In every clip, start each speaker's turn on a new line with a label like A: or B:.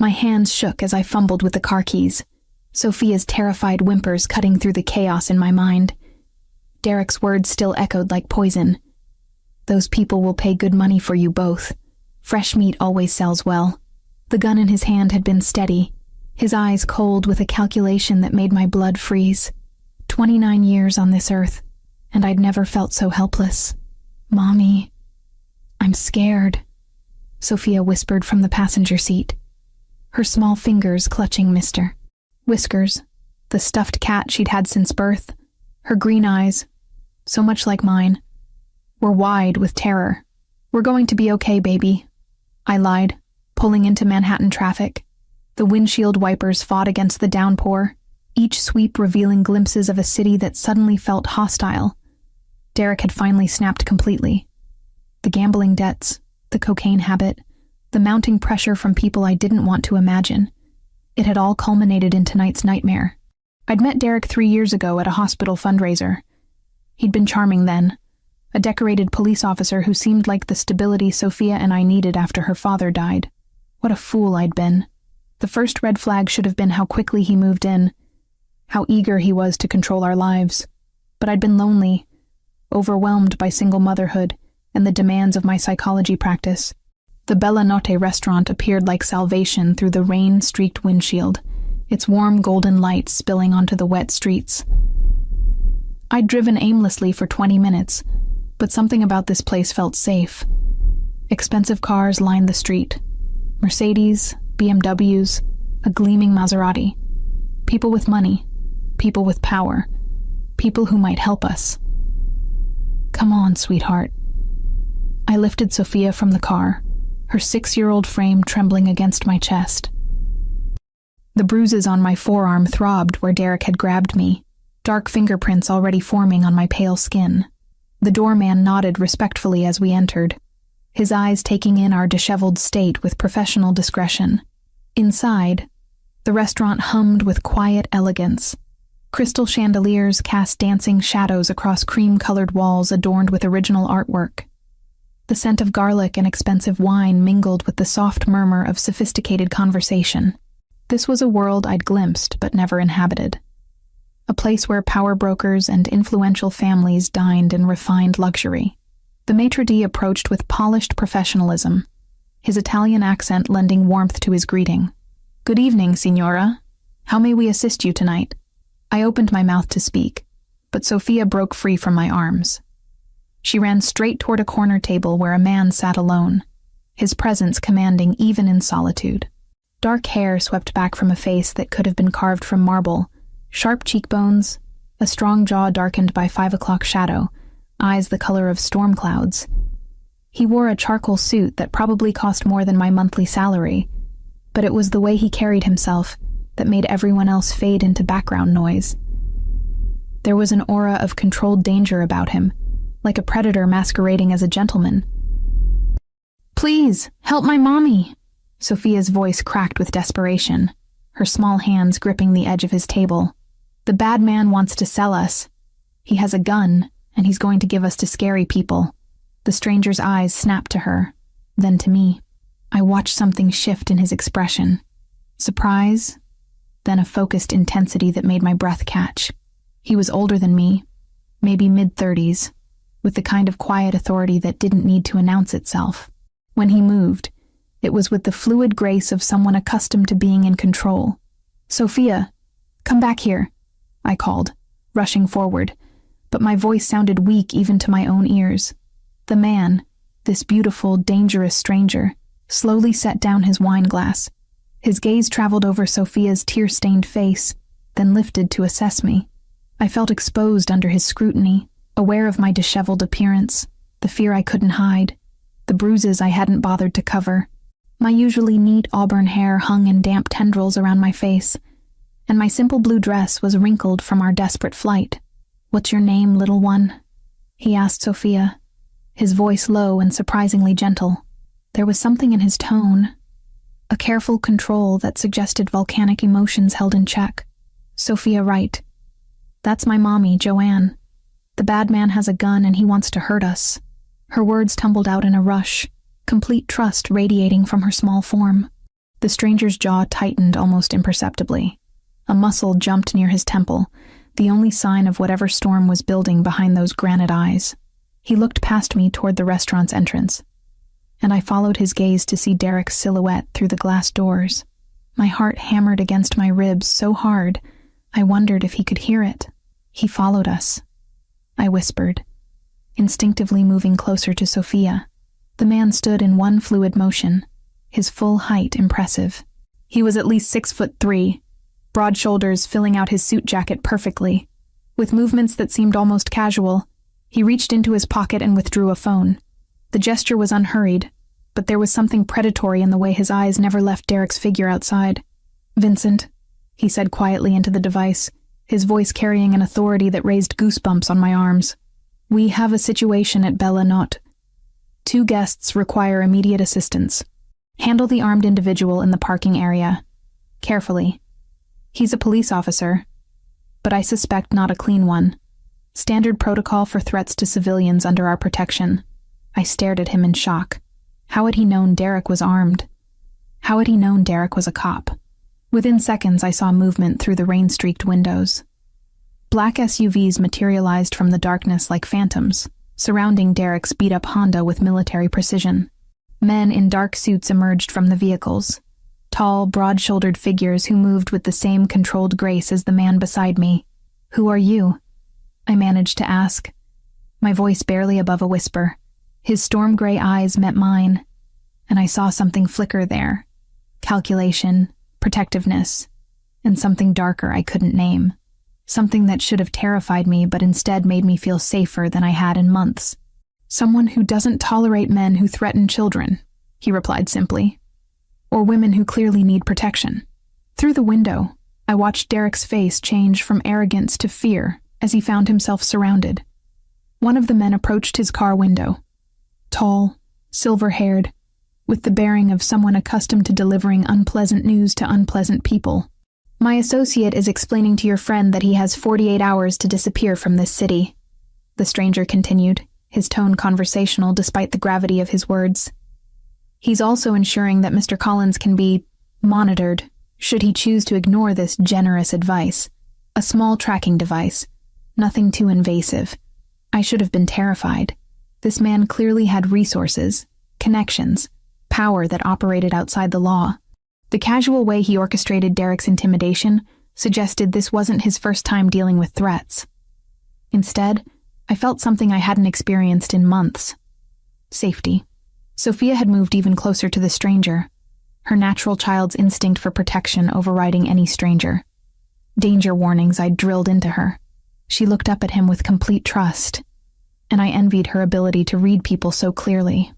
A: My hands shook as I fumbled with the car keys, Sophia's terrified whimpers cutting through the chaos in my mind. Derek's words still echoed like poison. Those people will pay good money for you both. Fresh meat always sells well. The gun in his hand had been steady, his eyes cold with a calculation that made my blood freeze. 29 years on this earth, and I'd never felt so helpless. Mommy, I'm scared, Sophia whispered from the passenger seat, her small fingers clutching Mr. Whiskers, the stuffed cat she'd had since birth. Her green eyes, so much like mine, were wide with terror. We're going to be okay, baby, I lied, pulling into Manhattan traffic. The windshield wipers fought against the downpour, each sweep revealing glimpses of a city that suddenly felt hostile. Derek had finally snapped completely. The gambling debts, the cocaine habit, the mounting pressure from people I didn't want to imagine. It had all culminated in tonight's nightmare. I'd met Derek 3 years ago at a hospital fundraiser. He'd been charming then, a decorated police officer who seemed like the stability Sophia and I needed after her father died. What a fool I'd been. The first red flag should have been how quickly he moved in, how eager he was to control our lives. But I'd been lonely, overwhelmed by single motherhood and the demands of my psychology practice. The Bella Notte restaurant appeared like salvation through the rain-streaked windshield, its warm golden light spilling onto the wet streets. I'd driven aimlessly for 20 minutes, but something about this place felt safe. Expensive cars lined the street. Mercedes, BMWs, a gleaming Maserati. People with money, people with power, people who might help us. Come on, sweetheart. I lifted Sophia from the car, her 6-year-old frame trembling against my chest. The bruises on my forearm throbbed where Derek had grabbed me, dark fingerprints already forming on my pale skin. The doorman nodded respectfully as we entered, his eyes taking in our disheveled state with professional discretion. Inside, the restaurant hummed with quiet elegance. Crystal chandeliers cast dancing shadows across cream-colored walls adorned with original artwork. The scent of garlic and expensive wine mingled with the soft murmur of sophisticated conversation. This was a world I'd glimpsed but never inhabited. A place where power brokers and influential families dined in refined luxury. The maitre d' approached with polished professionalism, his Italian accent lending warmth to his greeting. "Good evening, signora. How may we assist you tonight?" I opened my mouth to speak, but Sophia broke free from my arms. She ran straight toward a corner table where a man sat alone, his presence commanding even in solitude. Dark hair swept back from a face that could have been carved from marble, sharp cheekbones, a strong jaw darkened by 5 o'clock shadow, eyes the color of storm clouds. He wore a charcoal suit that probably cost more than my monthly salary, but it was the way he carried himself that made everyone else fade into background noise. There was an aura of controlled danger about him, like a predator masquerading as a gentleman. "Please, help my mommy!" Sophia's voice cracked with desperation, her small hands gripping the edge of his table. "The bad man wants to sell us. He has a gun, and he's going to give us to scary people." The stranger's eyes snapped to her, then to me. I watched something shift in his expression. Surprise, then a focused intensity that made my breath catch. He was older than me, maybe mid-30s, with the kind of quiet authority that didn't need to announce itself. When he moved, it was with the fluid grace of someone accustomed to being in control. "Sophia, come back here," I called, rushing forward, but my voice sounded weak even to my own ears. The man, this beautiful, dangerous stranger, slowly set down his wine glass. His gaze traveled over Sophia's tear-stained face, then lifted to assess me. I felt exposed under his scrutiny, aware of my disheveled appearance, the fear I couldn't hide, the bruises I hadn't bothered to cover. My usually neat auburn hair hung in damp tendrils around my face, and my simple blue dress was wrinkled from our desperate flight. "What's your name, little one?" he asked Sophia, his voice low and surprisingly gentle. There was something in his tone, a careful control that suggested volcanic emotions held in check. "Sophia Wright. That's my mommy, Joanne. The bad man has a gun and he wants to hurt us." Her words tumbled out in a rush, complete trust radiating from her small form. The stranger's jaw tightened almost imperceptibly. A muscle jumped near his temple, the only sign of whatever storm was building behind those granite eyes. He looked past me toward the restaurant's entrance, and I followed his gaze to see Derek's silhouette through the glass doors. My heart hammered against my ribs so hard, I wondered if he could hear it. He followed us, I whispered, instinctively moving closer to Sophia. The man stood in one fluid motion, his full height impressive. He was at least 6'3", broad shoulders filling out his suit jacket perfectly. With movements that seemed almost casual, he reached into his pocket and withdrew a phone. The gesture was unhurried, but there was something predatory in the way his eyes never left Derek's figure outside. "Vincent," he said quietly into the device, his voice carrying an authority that raised goosebumps on my arms. "We have a situation at Bella Notte. 2 guests require immediate assistance. Handle the armed individual in the parking area. Carefully. He's a police officer, but I suspect not a clean one. Standard protocol for threats to civilians under our protection." I stared at him in shock. How had he known Derek was armed? How had he known Derek was a cop? Within seconds, I saw movement through the rain-streaked windows. Black SUVs materialized from the darkness like phantoms, surrounding Derek's beat-up Honda with military precision. Men in dark suits emerged from the vehicles, tall, broad-shouldered figures who moved with the same controlled grace as the man beside me. "Who are you?" I managed to ask, my voice barely above a whisper. His storm-gray eyes met mine, and I saw something flicker there. Calculation, protectiveness, and something darker I couldn't name. Something that should have terrified me but instead made me feel safer than I had in months. "Someone who doesn't tolerate men who threaten children," he replied simply. "Or women who clearly need protection." Through the window, I watched Derek's face change from arrogance to fear as he found himself surrounded. One of the men approached his car window. Tall, silver-haired, with the bearing of someone accustomed to delivering unpleasant news to unpleasant people. "My associate is explaining to your friend that he has 48 hours to disappear from this city," the stranger continued, his tone conversational despite the gravity of his words. "He's also ensuring that Mr. Collins can be monitored, should he choose to ignore this generous advice. A small tracking device, nothing too invasive." I should have been terrified. This man clearly had resources, connections, power that operated outside the law. The casual way he orchestrated Derek's intimidation suggested this wasn't his first time dealing with threats. Instead, I felt something I hadn't experienced in months. Safety. Sophia had moved even closer to the stranger, her natural child's instinct for protection overriding any stranger. Danger warnings I'd drilled into her. She looked up at him with complete trust, and I envied her ability to read people so clearly.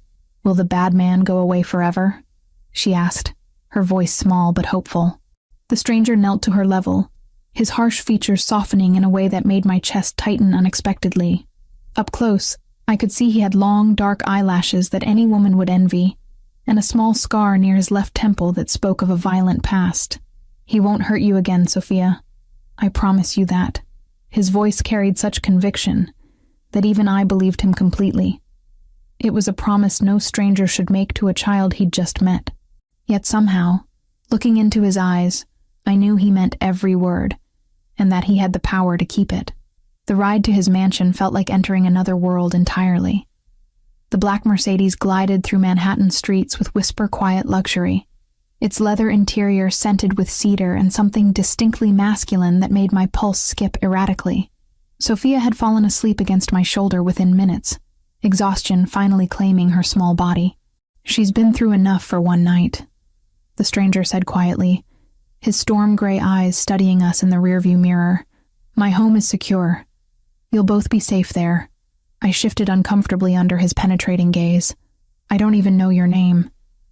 A: "Will the bad man go away forever?" she asked, her voice small but hopeful. The stranger knelt to her level, his harsh features softening in a way that made my chest tighten unexpectedly. Up close, I could see he had long, dark eyelashes that any woman would envy, and a small scar near his left temple that spoke of a violent past. "He won't hurt you again, Sophia. I promise you that." His voice carried such conviction that even I believed him completely. It was a promise no stranger should make to a child he'd just met. Yet somehow, looking into his eyes, I knew he meant every word, and that he had the power to keep it. The ride to his mansion felt like entering another world entirely. The black Mercedes glided through Manhattan streets with whisper-quiet luxury, its leather interior scented with cedar and something distinctly masculine that made my pulse skip erratically. Sophia had fallen asleep against my shoulder within minutes, exhaustion finally claiming her small body. "She's been through enough for one night," the stranger said quietly, his storm-gray eyes studying us in the rearview mirror. "My home is secure. You'll both be safe there." I shifted uncomfortably under his penetrating gaze. "I don't even know your name."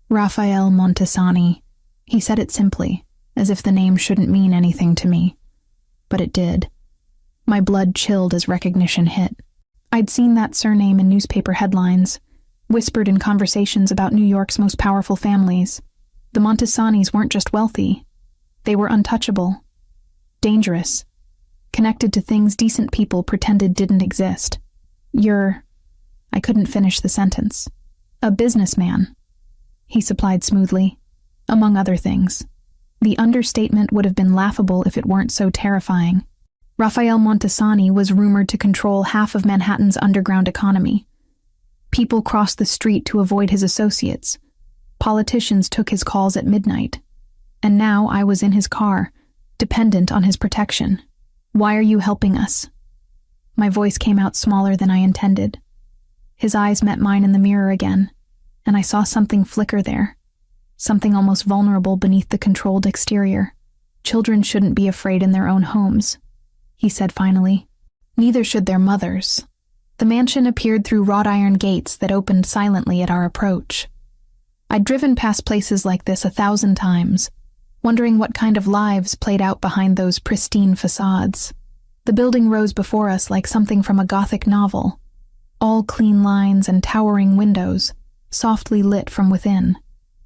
A: "Raphael Montesani." He said it simply, as if the name shouldn't mean anything to me. But it did. My blood chilled as recognition hit. I'd seen that surname in newspaper headlines, whispered in conversations about New York's most powerful families. The Montesanis weren't just wealthy. They were untouchable, dangerous, connected to things decent people pretended didn't exist. I couldn't finish the sentence. "A businessman," he supplied smoothly. among other things. The understatement would have been laughable if it weren't so terrifying. Raphael Montesani was rumored to control half of Manhattan's underground economy. People crossed the street to avoid his associates. Politicians took his calls at midnight. And now I was in his car, dependent on his protection. Why are you helping us? My voice came out smaller than I intended. His eyes met mine in the mirror again, and I saw something flicker there. Something almost vulnerable beneath the controlled exterior. Children shouldn't be afraid in their own homes, he said finally. Neither should their mothers. The mansion appeared through wrought iron gates that opened silently at our approach. I'd driven past places like this 1,000 times, wondering what kind of lives played out behind those pristine facades. The building rose before us like something from a Gothic novel, all clean lines and towering windows, softly lit from within.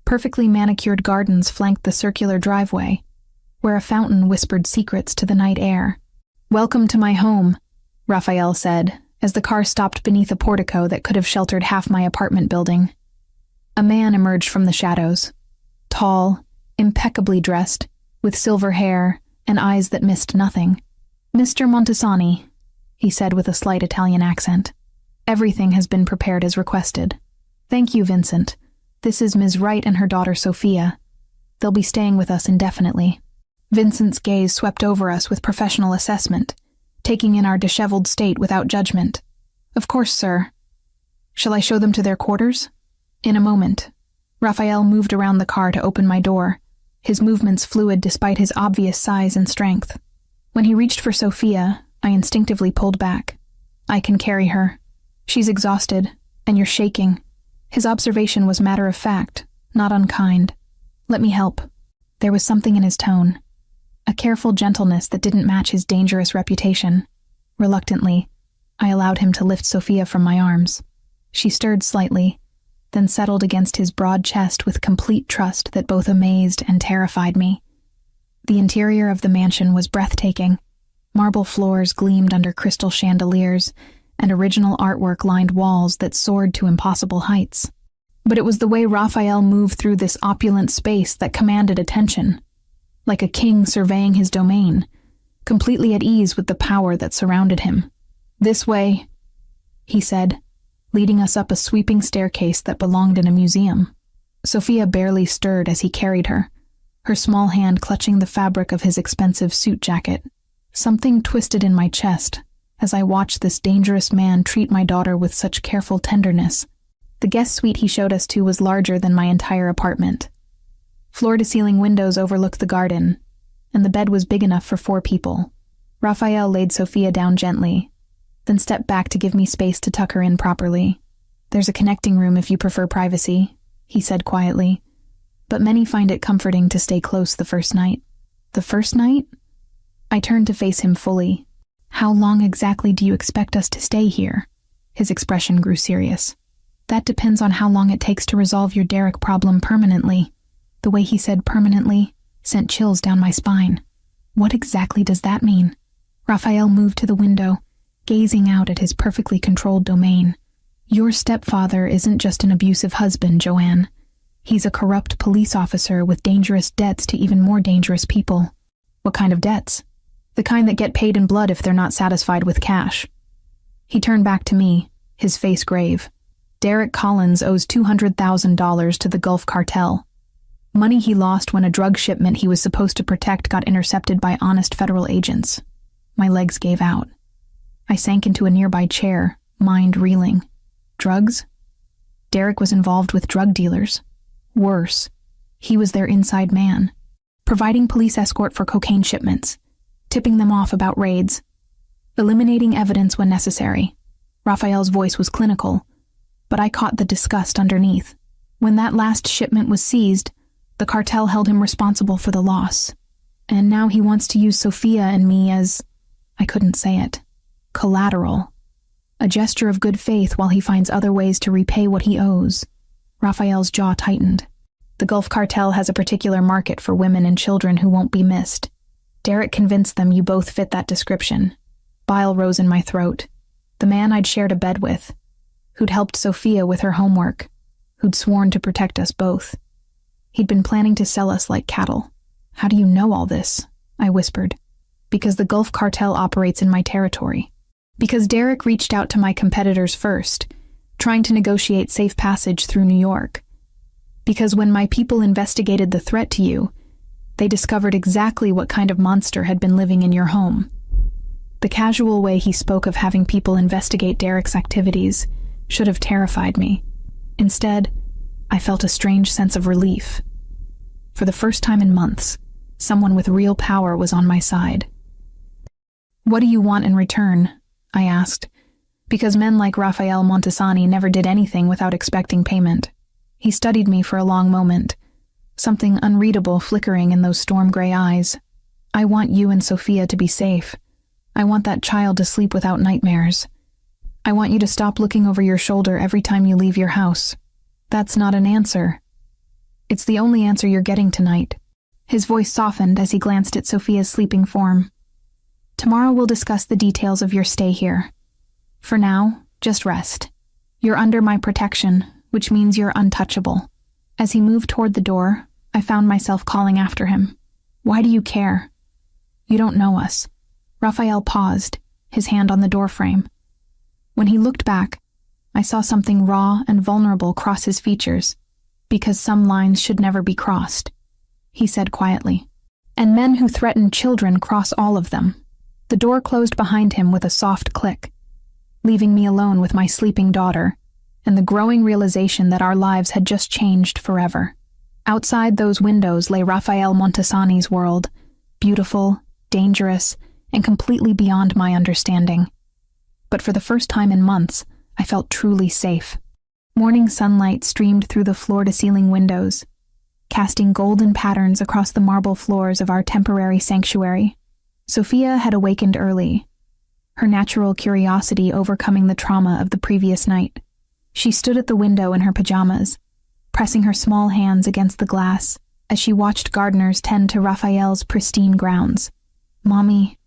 A: Perfectly manicured gardens flanked the circular driveway, where a fountain whispered secrets to the night air. "Welcome to my home," Raphael said, as the car stopped beneath a portico that could have sheltered half my apartment building. A man emerged from the shadows, tall, impeccably dressed, with silver hair and eyes that missed nothing. "Mr. Montesani," he said with a slight Italian accent. "Everything has been prepared as requested. Thank you, Vincent. This is Ms. Wright and her daughter Sophia. They'll be staying with us indefinitely." Vincent's gaze swept over us with professional assessment, taking in our disheveled state without judgment. "Of course, sir. Shall I show them to their quarters?" "In a moment." Raphael moved around the car to open my door, his movements fluid despite his obvious size and strength. When he reached for Sophia, I instinctively pulled back. "I can carry her. She's exhausted, and you're shaking." His observation was matter of fact, not unkind. "Let me help." There was something in his tone, a careful gentleness that didn't match his dangerous reputation. Reluctantly, I allowed him to lift Sophia from my arms. She stirred slightly, then settled against his broad chest with complete trust that both amazed and terrified me. The interior of the mansion was breathtaking. Marble floors gleamed under crystal chandeliers, and original artwork lined walls that soared to impossible heights. But it was the way Raphael moved through this opulent space that commanded attention, like a king surveying his domain, completely at ease with the power that surrounded him. "This way," he said, leading us up a sweeping staircase that belonged in a museum. Sophia barely stirred as he carried her, her small hand clutching the fabric of his expensive suit jacket. Something twisted in my chest as I watched this dangerous man treat my daughter with such careful tenderness. The guest suite he showed us to was larger than my entire apartment. Floor-to-ceiling windows overlooked the garden, and the bed was big enough for 4 people. Raphael laid Sophia down gently, then stepped back to give me space to tuck her in properly. "There's a connecting room if you prefer privacy," he said quietly, "but many find it comforting to stay close the first night." "The first night?" I turned to face him fully. "How long exactly do you expect us to stay here?" His expression grew serious. "That depends on how long it takes to resolve your Derek problem permanently." The way he said permanently sent chills down my spine. What exactly does that mean? Raphael moved to the window, gazing out at his perfectly controlled domain. "Your stepfather isn't just an abusive husband, Joanne. He's a corrupt police officer with dangerous debts to even more dangerous people." "What kind of debts?" "The kind that get paid in blood if they're not satisfied with cash." He turned back to me, his face grave. "Derek Collins owes $200,000 to the Gulf Cartel. Money he lost when a drug shipment he was supposed to protect got intercepted by honest federal agents." My legs gave out. I sank into a nearby chair, mind reeling. Drugs? Derek was involved with drug dealers. Worse, he was their inside man, providing police escort for cocaine shipments, tipping them off about raids, eliminating evidence when necessary. Raphael's voice was clinical, but I caught the disgust underneath. When that last shipment was seized, the cartel held him responsible for the loss. And now he wants to use Sophia and me as, I couldn't say it, collateral. A gesture of good faith while he finds other ways to repay what he owes. Raphael's jaw tightened. "The Gulf Cartel has a particular market for women and children who won't be missed. Derek convinced them you both fit that description." Bile rose in my throat. The man I'd shared a bed with, who'd helped Sophia with her homework, who'd sworn to protect us both. He'd been planning to sell us like cattle. "How do you know all this?" I whispered. "Because the Gulf Cartel operates in my territory. Because Derek reached out to my competitors first, trying to negotiate safe passage through New York. Because when my people investigated the threat to you, they discovered exactly what kind of monster had been living in your home." The casual way he spoke of having people investigate Derek's activities should have terrified me. Instead, I felt a strange sense of relief. For the first time in months, someone with real power was on my side. "What do you want in return?" I asked, because men like Rafael Montesani never did anything without expecting payment. He studied me for a long moment, something unreadable flickering in those storm-gray eyes. "I want you and Sophia to be safe. I want that child to sleep without nightmares. I want you to stop looking over your shoulder every time you leave your house." "That's not an answer." "It's the only answer you're getting tonight." His voice softened as he glanced at Sophia's sleeping form. "Tomorrow we'll discuss the details of your stay here. For now, just rest. You're under my protection, which means you're untouchable." As he moved toward the door, I found myself calling after him. "Why do you care? You don't know us." Raphael paused, his hand on the doorframe. When he looked back, I saw something raw and vulnerable cross his features. "Because some lines should never be crossed," he said quietly. "And men who threaten children cross all of them." The door closed behind him with a soft click, leaving me alone with my sleeping daughter and the growing realization that our lives had just changed forever. Outside those windows lay Rafael Montesani's world, beautiful, dangerous, and completely beyond my understanding. But for the first time in months, I felt truly safe. Morning sunlight streamed through the floor-to-ceiling windows, casting golden patterns across the marble floors of our temporary sanctuary. Sophia had awakened early, her natural curiosity overcoming the trauma of the previous night. She stood at the window in her pajamas, pressing her small hands against the glass as she watched gardeners tend to Raphael's pristine grounds. "Mommy,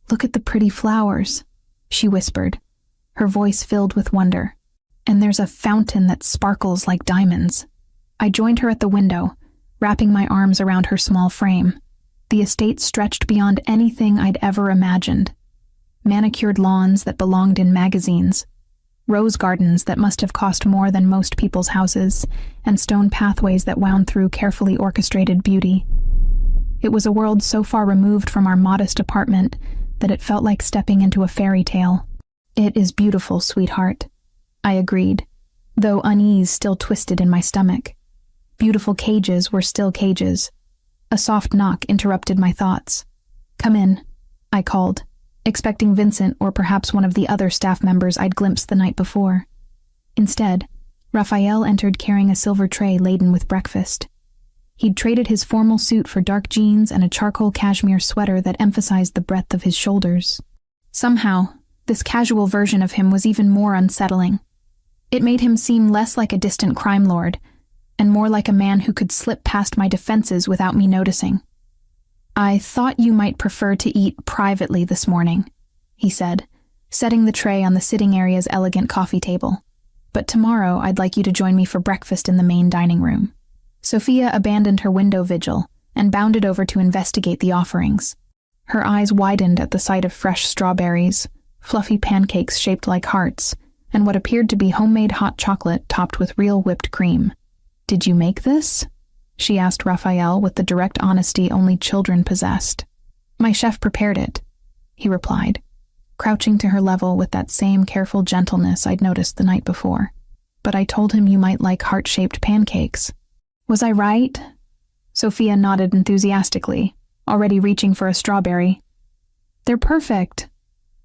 A: look at the pretty flowers," she whispered, her voice filled with wonder. "And there's a fountain that sparkles like diamonds." I joined her at the window, wrapping my arms around her small frame. The estate stretched beyond anything I'd ever imagined. Manicured lawns that belonged in magazines, rose gardens that must have cost more than most people's houses, and stone pathways that wound through carefully orchestrated beauty. It was a world so far removed from our modest apartment that it felt like stepping into a fairy tale. "It is beautiful, sweetheart," I agreed, though unease still twisted in my stomach. Beautiful cages were still cages. A soft knock interrupted my thoughts. "Come in," I called, expecting Vincent or perhaps one of the other staff members I'd glimpsed the night before. Instead, Raphael entered carrying a silver tray laden with breakfast. He'd traded his formal suit for dark jeans and a charcoal cashmere sweater that emphasized the breadth of his shoulders. Somehow, this casual version of him was even more unsettling. It made him seem less like a distant crime lord, and more like a man who could slip past my defenses without me noticing. "I thought you might prefer to eat privately this morning," he said, setting the tray on the sitting area's elegant coffee table. "But tomorrow I'd like you to join me for breakfast in the main dining room." Sophia abandoned her window vigil and bounded over to investigate the offerings. Her eyes widened at the sight of fresh strawberries, fluffy pancakes shaped like hearts, and what appeared to be homemade hot chocolate topped with real whipped cream. "Did you make this?" she asked Raphael with the direct honesty only children possessed. "My chef prepared it," he replied, crouching to her level with that same careful gentleness I'd noticed the night before. "But I told him you might like heart-shaped pancakes." "Was I right?" Sophia nodded enthusiastically, already reaching for a strawberry. "They're perfect.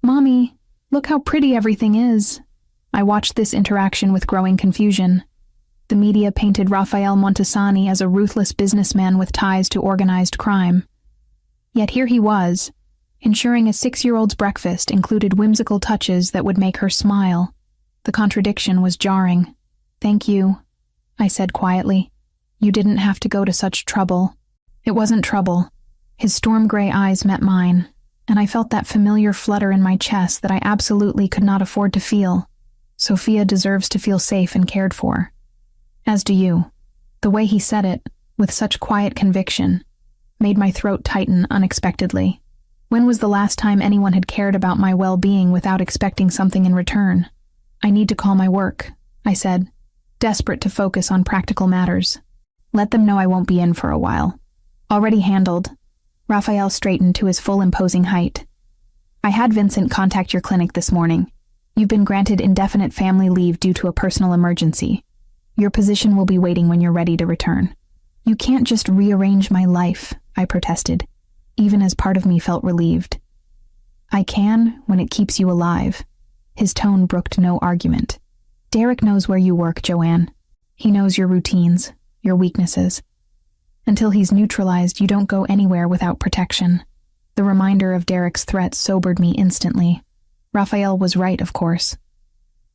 A: Mommy, look how pretty everything is." I watched this interaction with growing confusion. The media painted Rafael Montesani as a ruthless businessman with ties to organized crime. Yet here he was, ensuring a 6-year-old's breakfast included whimsical touches that would make her smile. The contradiction was jarring. "Thank you," I said quietly. "You didn't have to go to such trouble." It wasn't trouble. His storm-gray eyes met mine, and I felt that familiar flutter in my chest that I absolutely could not afford to feel. Sophia deserves to feel safe and cared for. As do you. The way he said it, with such quiet conviction, made my throat tighten unexpectedly. When was the last time anyone had cared about my well-being without expecting something in return? I need to call my work, I said, desperate to focus on practical matters. Let them know I won't be in for a while. Already handled. Raphael straightened to his full imposing height. I had Vincent contact your clinic this morning. You've been granted indefinite family leave due to a personal emergency. Your position will be waiting when you're ready to return. You can't just rearrange my life, I protested, even as part of me felt relieved. I can when it keeps you alive. His tone brooked no argument. Derek knows where you work, Joanne. He knows your routines, your weaknesses. Until he's neutralized, you don't go anywhere without protection. The reminder of Derek's threat sobered me instantly. Raphael was right, of course.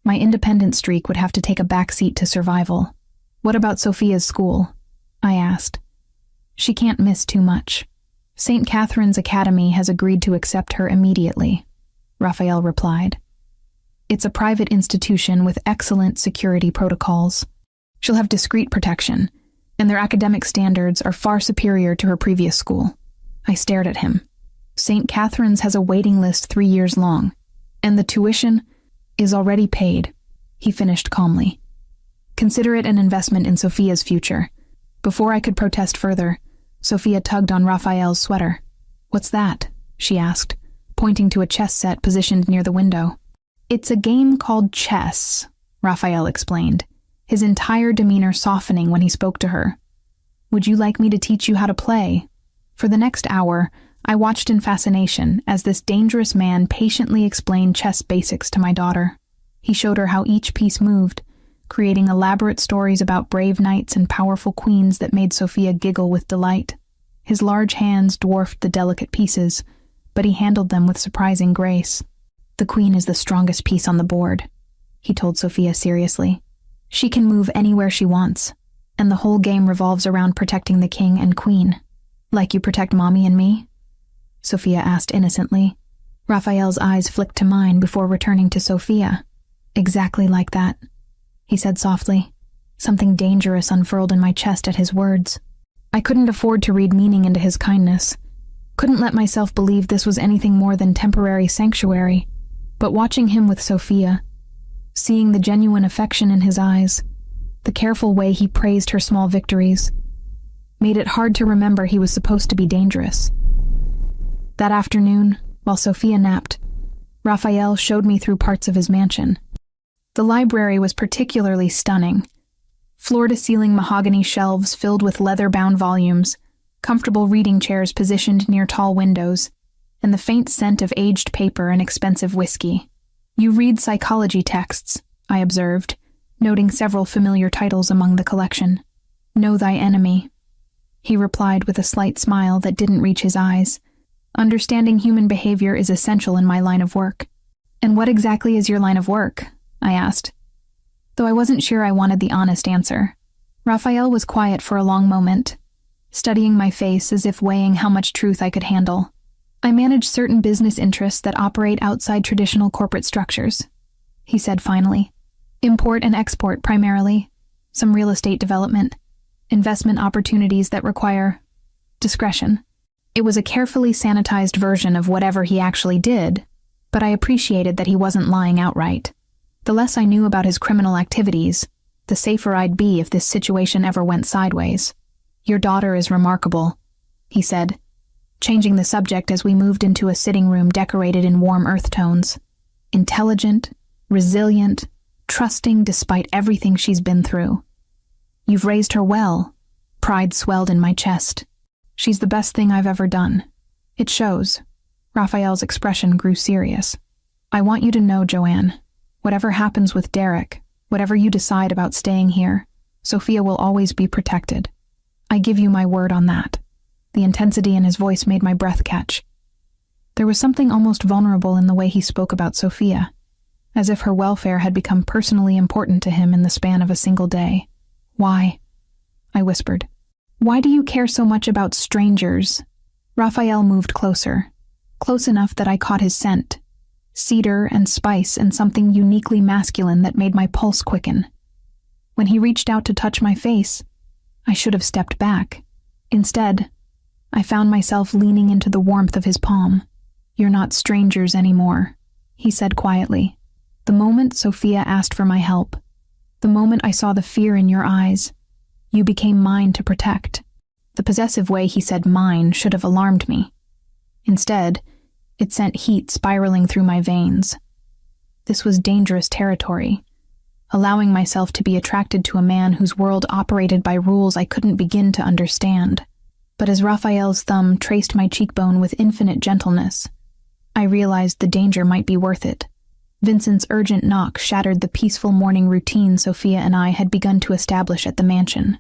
A: My independent streak would have to take a backseat to survival. What about Sophia's school? I asked. She can't miss too much. St. Catherine's Academy has agreed to accept her immediately, Raphael replied. It's a private institution with excellent security protocols. She'll have discreet protection, and their academic standards are far superior to her previous school. I stared at him. St. Catherine's has a waiting list 3 years long, and the tuition is already paid, he finished calmly. Consider it an investment in Sophia's future. Before I could protest further, Sophia tugged on Raphael's sweater. What's that? She asked, pointing to a chess set positioned near the window. It's a game called chess, Raphael explained, his entire demeanor softening when he spoke to her. Would you like me to teach you how to play? For the next hour, I watched in fascination as this dangerous man patiently explained chess basics to my daughter. He showed her how each piece moved, creating elaborate stories about brave knights and powerful queens that made Sophia giggle with delight. His large hands dwarfed the delicate pieces, but he handled them with surprising grace. The queen is the strongest piece on the board, he told Sophia seriously. She can move anywhere she wants, and the whole game revolves around protecting the king and queen. Like you protect mommy and me? Sophia asked innocently. Raphael's eyes flicked to mine before returning to Sophia. Exactly like that, he said softly. Something dangerous unfurled in my chest at his words. I couldn't afford to read meaning into his kindness. Couldn't let myself believe this was anything more than temporary sanctuary. But watching him with Sophia, seeing the genuine affection in his eyes, the careful way he praised her small victories, made it hard to remember he was supposed to be dangerous. That afternoon, while Sophia napped, Raphael showed me through parts of his mansion. The library was particularly stunning. Floor-to-ceiling mahogany shelves filled with leather-bound volumes, comfortable reading chairs positioned near tall windows, and the faint scent of aged paper and expensive whiskey. You read psychology texts, I observed, noting several familiar titles among the collection. Know thy enemy, he replied with a slight smile that didn't reach his eyes. Understanding human behavior is essential in my line of work. And what exactly is your line of work? I asked, though I wasn't sure I wanted the honest answer. Raphael was quiet for a long moment, studying my face as if weighing how much truth I could handle. I manage certain business interests that operate outside traditional corporate structures, he said finally. Import and export primarily, some real estate development, investment opportunities that require discretion. It was a carefully sanitized version of whatever he actually did, but I appreciated that he wasn't lying outright. The less I knew about his criminal activities, the safer I'd be if this situation ever went sideways. Your daughter is remarkable, he said, changing the subject as we moved into a sitting room decorated in warm earth tones. Intelligent, resilient, trusting despite everything she's been through. You've raised her well. Pride swelled in my chest. She's the best thing I've ever done. It shows. Raphael's expression grew serious. I want you to know, Joanne, whatever happens with Derek, whatever you decide about staying here, Sophia will always be protected. I give you my word on that. The intensity in his voice made my breath catch. There was something almost vulnerable in the way he spoke about Sophia, as if her welfare had become personally important to him in the span of a single day. Why? I whispered. Why do you care so much about strangers? Raphael moved closer, close enough that I caught his scent, cedar and spice and something uniquely masculine that made my pulse quicken. When he reached out to touch my face, I should have stepped back. Instead, I found myself leaning into the warmth of his palm. "You're not strangers anymore," he said quietly. "The moment Sophia asked for my help, the moment I saw the fear in your eyes, you became mine to protect." The possessive way he said mine should have alarmed me. Instead, it sent heat spiraling through my veins. This was dangerous territory, allowing myself to be attracted to a man whose world operated by rules I couldn't begin to understand. But as Raphael's thumb traced my cheekbone with infinite gentleness, I realized the danger might be worth it. Vincent's urgent knock shattered the peaceful morning routine Sophia and I had begun to establish at the mansion.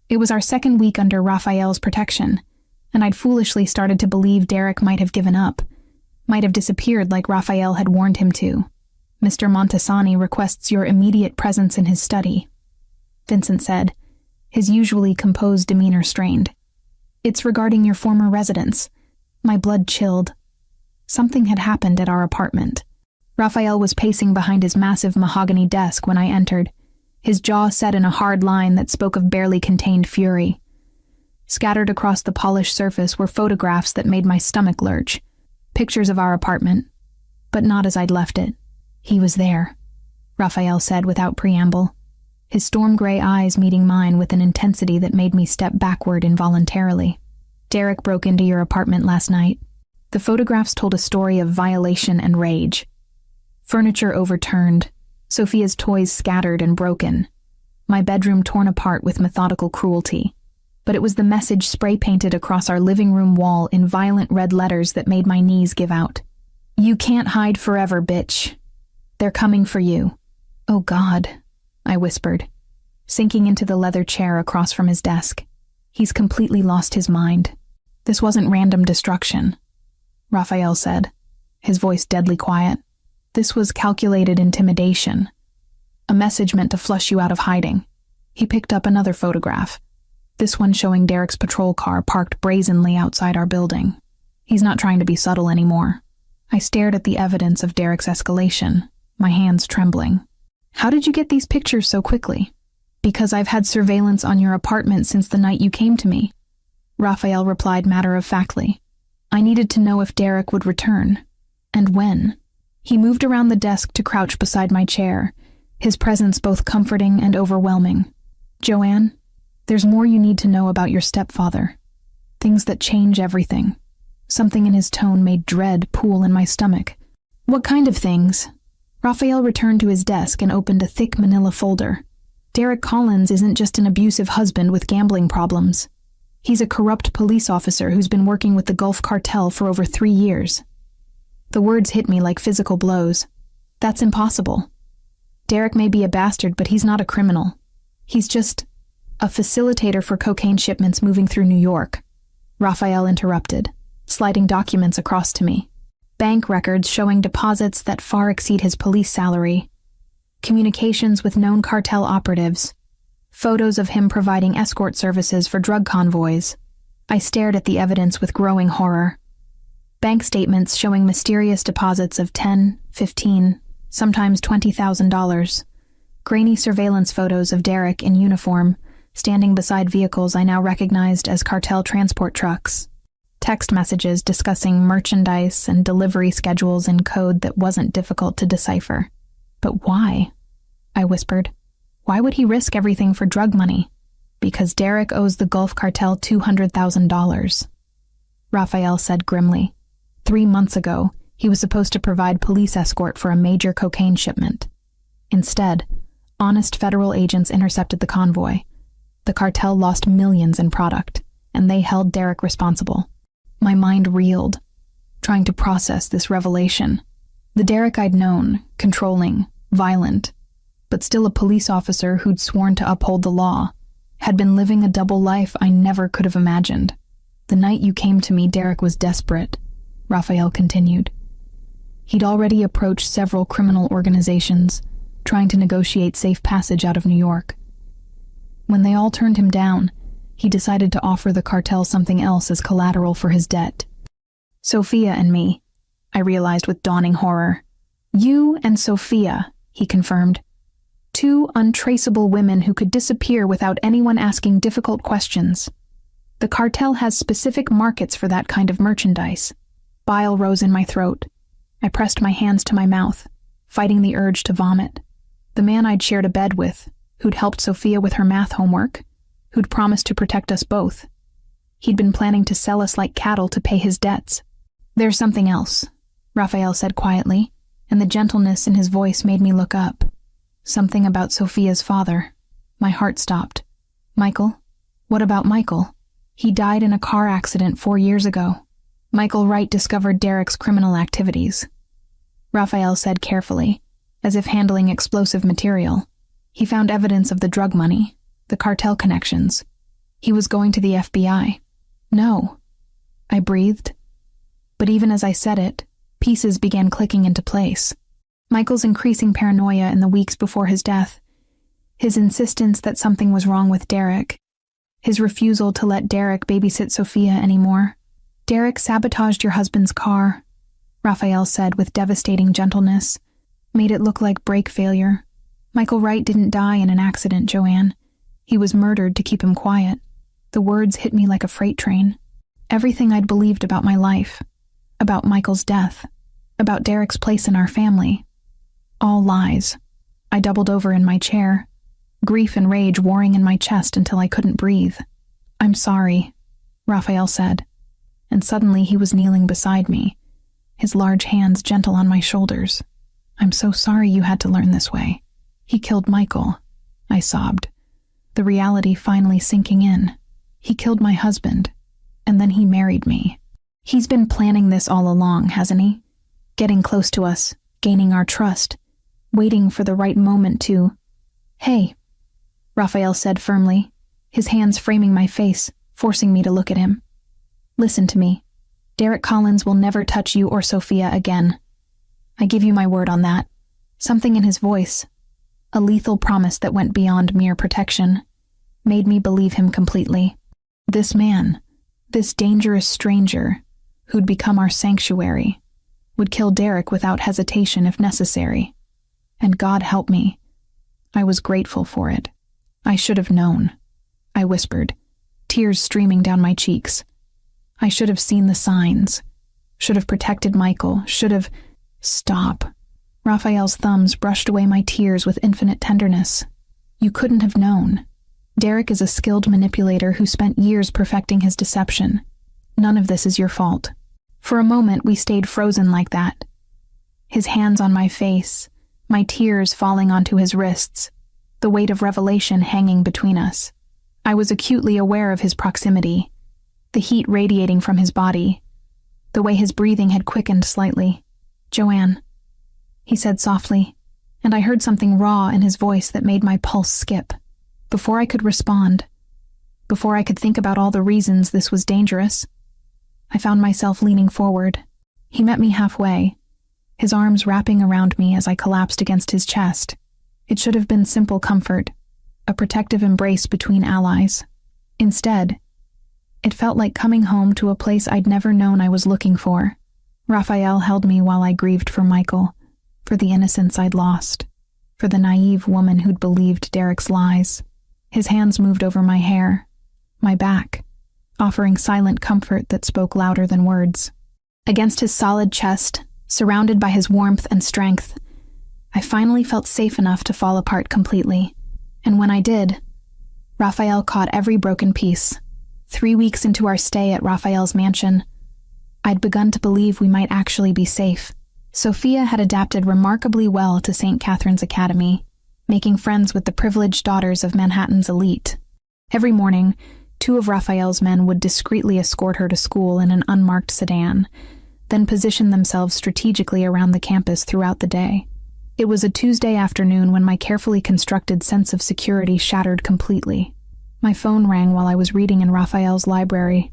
A: It was our second week under Raphael's protection, and I'd foolishly started to believe Derek might have given up, might have disappeared like Raphael had warned him to. "Mr. Montesani requests your immediate presence in his study," Vincent said, his usually composed demeanor strained. "It's regarding your former residence." My blood chilled. Something had happened at our apartment. Raphael was pacing behind his massive mahogany desk when I entered, his jaw set in a hard line that spoke of barely contained fury. Scattered across the polished surface were photographs that made my stomach lurch, pictures of our apartment, but not as I'd left it. "He was there," Raphael said without preamble, his storm-gray eyes meeting mine with an intensity that made me step backward involuntarily. "Derek broke into your apartment last night." The photographs told a story of violation and rage. Furniture overturned, Sophia's toys scattered and broken, my bedroom torn apart with methodical cruelty. But it was the message spray-painted across our living room wall in violent red letters that made my knees give out. "You can't hide forever, bitch. They're coming for you." "Oh God," I whispered, sinking into the leather chair across from his desk. "He's completely lost his mind." "This wasn't random destruction," Raphael said, his voice deadly quiet. "This was calculated intimidation. A message meant to flush you out of hiding." He picked up another photograph, this one showing Derek's patrol car parked brazenly outside our building. He's not trying to be subtle anymore. I stared at the evidence of Derek's escalation, my hands trembling. "How did you get these pictures so quickly?" "Because I've had surveillance on your apartment since the night you came to me," Raphael replied matter-of-factly. "I needed to know if Derek would return, and when." He moved around the desk to crouch beside my chair, his presence both comforting and overwhelming. "Joanne, there's more you need to know about your stepfather. Things that change everything." Something in his tone made dread pool in my stomach. "What kind of things?" Raphael returned to his desk and opened a thick manila folder. "Derek Collins isn't just an abusive husband with gambling problems. He's a corrupt police officer who's been working with the Gulf Cartel for over 3 years. The words hit me like physical blows. That's impossible. Derek may be a bastard, but he's not a criminal. He's just a facilitator for cocaine shipments moving through New York." Raphael interrupted, sliding documents across to me. Bank records showing deposits that far exceed his police salary, communications with known cartel operatives, photos of him providing escort services for drug convoys. I stared at the evidence with growing horror. Bank statements showing mysterious deposits of $10, $15, sometimes $20,000. Grainy surveillance photos of Derek in uniform, standing beside vehicles I now recognized as cartel transport trucks. Text messages discussing merchandise and delivery schedules in code that wasn't difficult to decipher. "But why?" I whispered. "Why would he risk everything for drug money?" "Because Derek owes the Gulf Cartel $200,000. Raphael said grimly. 3 months ago, he was supposed to provide police escort for a major cocaine shipment. Instead, honest federal agents intercepted the convoy. The cartel lost millions in product, and they held Derek responsible. My mind reeled, trying to process this revelation. The Derek I'd known, controlling, violent, but still a police officer who'd sworn to uphold the law, had been living a double life I never could have imagined. "The night you came to me, Derek was desperate," Raphael continued. He'd already approached several criminal organizations, trying to negotiate safe passage out of New York. When they all turned him down, he decided to offer the cartel something else as collateral for his debt. "Sophia and me," I realized with dawning horror. "You and Sophia," he confirmed. 2 untraceable women who could disappear without anyone asking difficult questions. The cartel has specific markets for that kind of merchandise. Bile rose in my throat. I pressed my hands to my mouth, fighting the urge to vomit. The man I'd shared a bed with, who'd helped Sophia with her math homework, who'd promised to protect us both. He'd been planning to sell us like cattle to pay his debts. "There's something else," Raphael said quietly, and the gentleness in his voice made me look up. "Something about Sophia's father." My heart stopped. "Michael? What about Michael? He died in a car accident 4 years ago." Michael Wright discovered Derek's criminal activities, Raphael said carefully, as if handling explosive material. He found evidence of the drug money, the cartel connections. He was going to the FBI. "No," I breathed. But even as I said it, pieces began clicking into place. Michael's increasing paranoia in the weeks before his death, his insistence that something was wrong with Derek, his refusal to let Derek babysit Sophia anymore. "Derek sabotaged your husband's car," Raphael said with devastating gentleness, "made it look like brake failure. Michael Wright didn't die in an accident, Joanne. He was murdered to keep him quiet." The words hit me like a freight train. Everything I'd believed about my life, about Michael's death, about Derek's place in our family. All lies. I doubled over in my chair, grief and rage warring in my chest until I couldn't breathe. "I'm sorry," Raphael said, and suddenly he was kneeling beside me, his large hands gentle on my shoulders. "I'm so sorry you had to learn this way. He killed Michael," I sobbed, the reality finally sinking in. "He killed my husband, and then he married me. He's been planning this all along, hasn't he? Getting close to us, gaining our trust, waiting for the right moment to—" "Hey," Raphael said firmly, his hands framing my face, forcing me to look at him. "Listen to me. Derek Collins will never touch you or Sophia again. I give you my word on that." Something in his voice, a lethal promise that went beyond mere protection, made me believe him completely. This man, this dangerous stranger, who'd become our sanctuary, would kill Derek without hesitation if necessary. And God help me, I was grateful for it. "I should have known," I whispered, tears streaming down my cheeks. "I should have seen the signs, should have protected Michael, should have—" "Stop." Raphael's thumbs brushed away my tears with infinite tenderness. "You couldn't have known. Derek is a skilled manipulator who spent years perfecting his deception. None of this is your fault." For a moment we stayed frozen like that. His hands on my face, my tears falling onto his wrists, the weight of revelation hanging between us. I was acutely aware of his proximity, the heat radiating from his body, the way his breathing had quickened slightly. "Joanne," he said softly, and I heard something raw in his voice that made my pulse skip. Before I could respond, before I could think about all the reasons this was dangerous, I found myself leaning forward. He met me halfway, his arms wrapping around me as I collapsed against his chest. It should have been simple comfort, a protective embrace between allies. Instead, it felt like coming home to a place I'd never known I was looking for. Raphael held me while I grieved for Michael, for the innocence I'd lost, for the naive woman who'd believed Derek's lies. His hands moved over my hair, my back, offering silent comfort that spoke louder than words. Against his solid chest, surrounded by his warmth and strength, I finally felt safe enough to fall apart completely. And when I did, Raphael caught every broken piece. 3 weeks into our stay at Raphael's mansion, I'd begun to believe we might actually be safe. Sophia had adapted remarkably well to St. Catherine's Academy, making friends with the privileged daughters of Manhattan's elite. Every morning, 2 of Raphael's men would discreetly escort her to school in an unmarked sedan, then position themselves strategically around the campus throughout the day. It was a Tuesday afternoon when my carefully constructed sense of security shattered completely. My phone rang while I was reading in Raphael's library,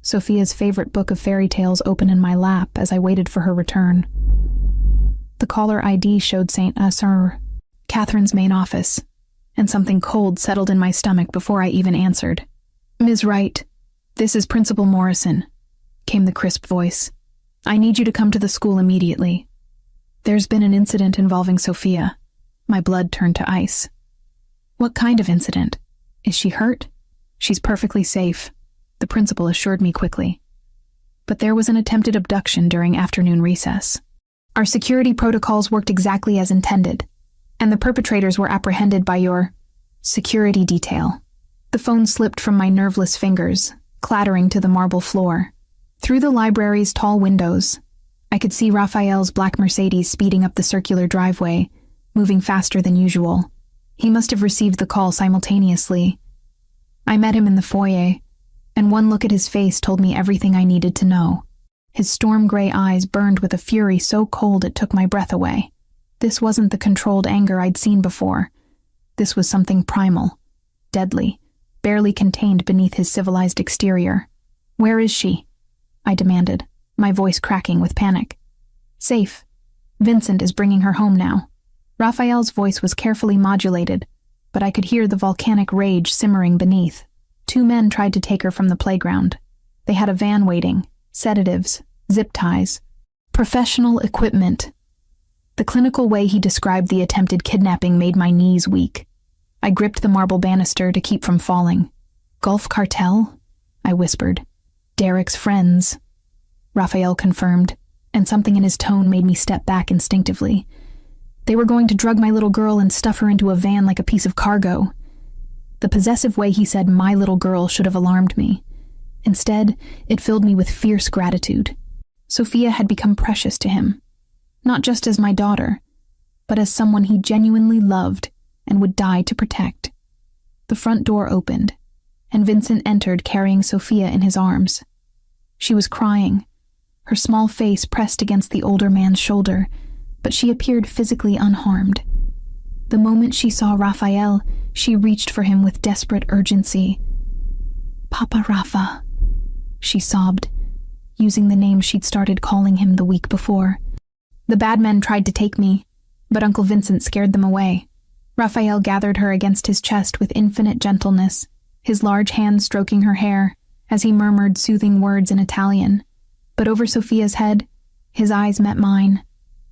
A: Sophia's favorite book of fairy tales open in my lap as I waited for her return. The caller ID showed St. Catherine's main office, and something cold settled in my stomach before I even answered. "Ms. Wright, this is Principal Morrison," came the crisp voice. "I need you to come to the school immediately. There's been an incident involving Sophia. My blood turned to ice. What kind of incident? Is she hurt? She's perfectly safe, the principal assured me quickly. But there was an attempted abduction during afternoon recess. Our security protocols worked exactly as intended, and the perpetrators were apprehended by your security detail. The phone slipped from my nerveless fingers, clattering to the marble floor. Through the library's tall windows, I could see Raphael's black Mercedes speeding up the circular driveway, moving faster than usual. He must have received the call simultaneously. I met him in the foyer, and one look at his face told me everything I needed to know. His storm-gray eyes burned with a fury so cold it took my breath away. This wasn't the controlled anger I'd seen before. This was something primal, deadly, barely contained beneath his civilized exterior. "Where is she?" I demanded, my voice cracking with panic. "Safe. Vincent is bringing her home now." Raphael's voice was carefully modulated, but I could hear the volcanic rage simmering beneath. 2 men tried to take her from the playground. They had a van waiting, sedatives, zip ties, professional equipment. The clinical way he described the attempted kidnapping made my knees weak. I gripped the marble banister to keep from falling. "Gulf Cartel?" I whispered. "Derek's friends," Raphael confirmed, and something in his tone made me step back instinctively. "They were going to drug my little girl and stuff her into a van like a piece of cargo." The possessive way he said "my little girl" should have alarmed me. Instead, it filled me with fierce gratitude. Sophia had become precious to him, not just as my daughter, but as someone he genuinely loved and would die to protect. The front door opened, and Vincent entered carrying Sophia in his arms. She was crying, her small face pressed against the older man's shoulder, but she appeared physically unharmed. The moment she saw Raphael, she reached for him with desperate urgency. "Papa Rafa," she sobbed, using the name she'd started calling him the week before. "The bad men tried to take me, but Uncle Vincent scared them away." Raphael gathered her against his chest with infinite gentleness, his large hand stroking her hair as he murmured soothing words in Italian. But over Sophia's head, his eyes met mine,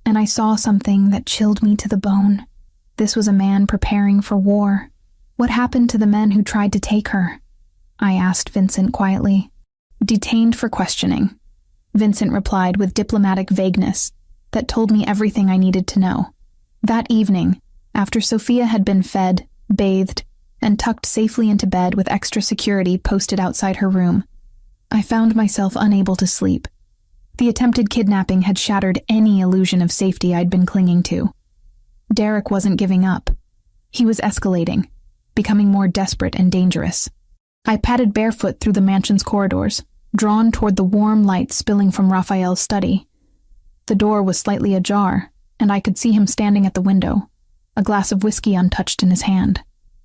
A: and I saw something that chilled me to the bone. This was a man preparing for war. "What happened to the men who tried to take her?" I asked Vincent quietly. "Detained for questioning," Vincent replied with diplomatic vagueness that told me everything I needed to know. That evening, after Sophia had been fed, bathed, and tucked safely into bed with extra security posted outside her room, I found myself unable to sleep. The attempted kidnapping had shattered any illusion of safety I'd been clinging to. Derek wasn't giving up. He was escalating, becoming more desperate and dangerous. I padded barefoot through the mansion's corridors, drawn toward the warm light spilling from Raphael's study. The door was slightly ajar, and I could see him standing at the window, a glass of whiskey untouched in his hand.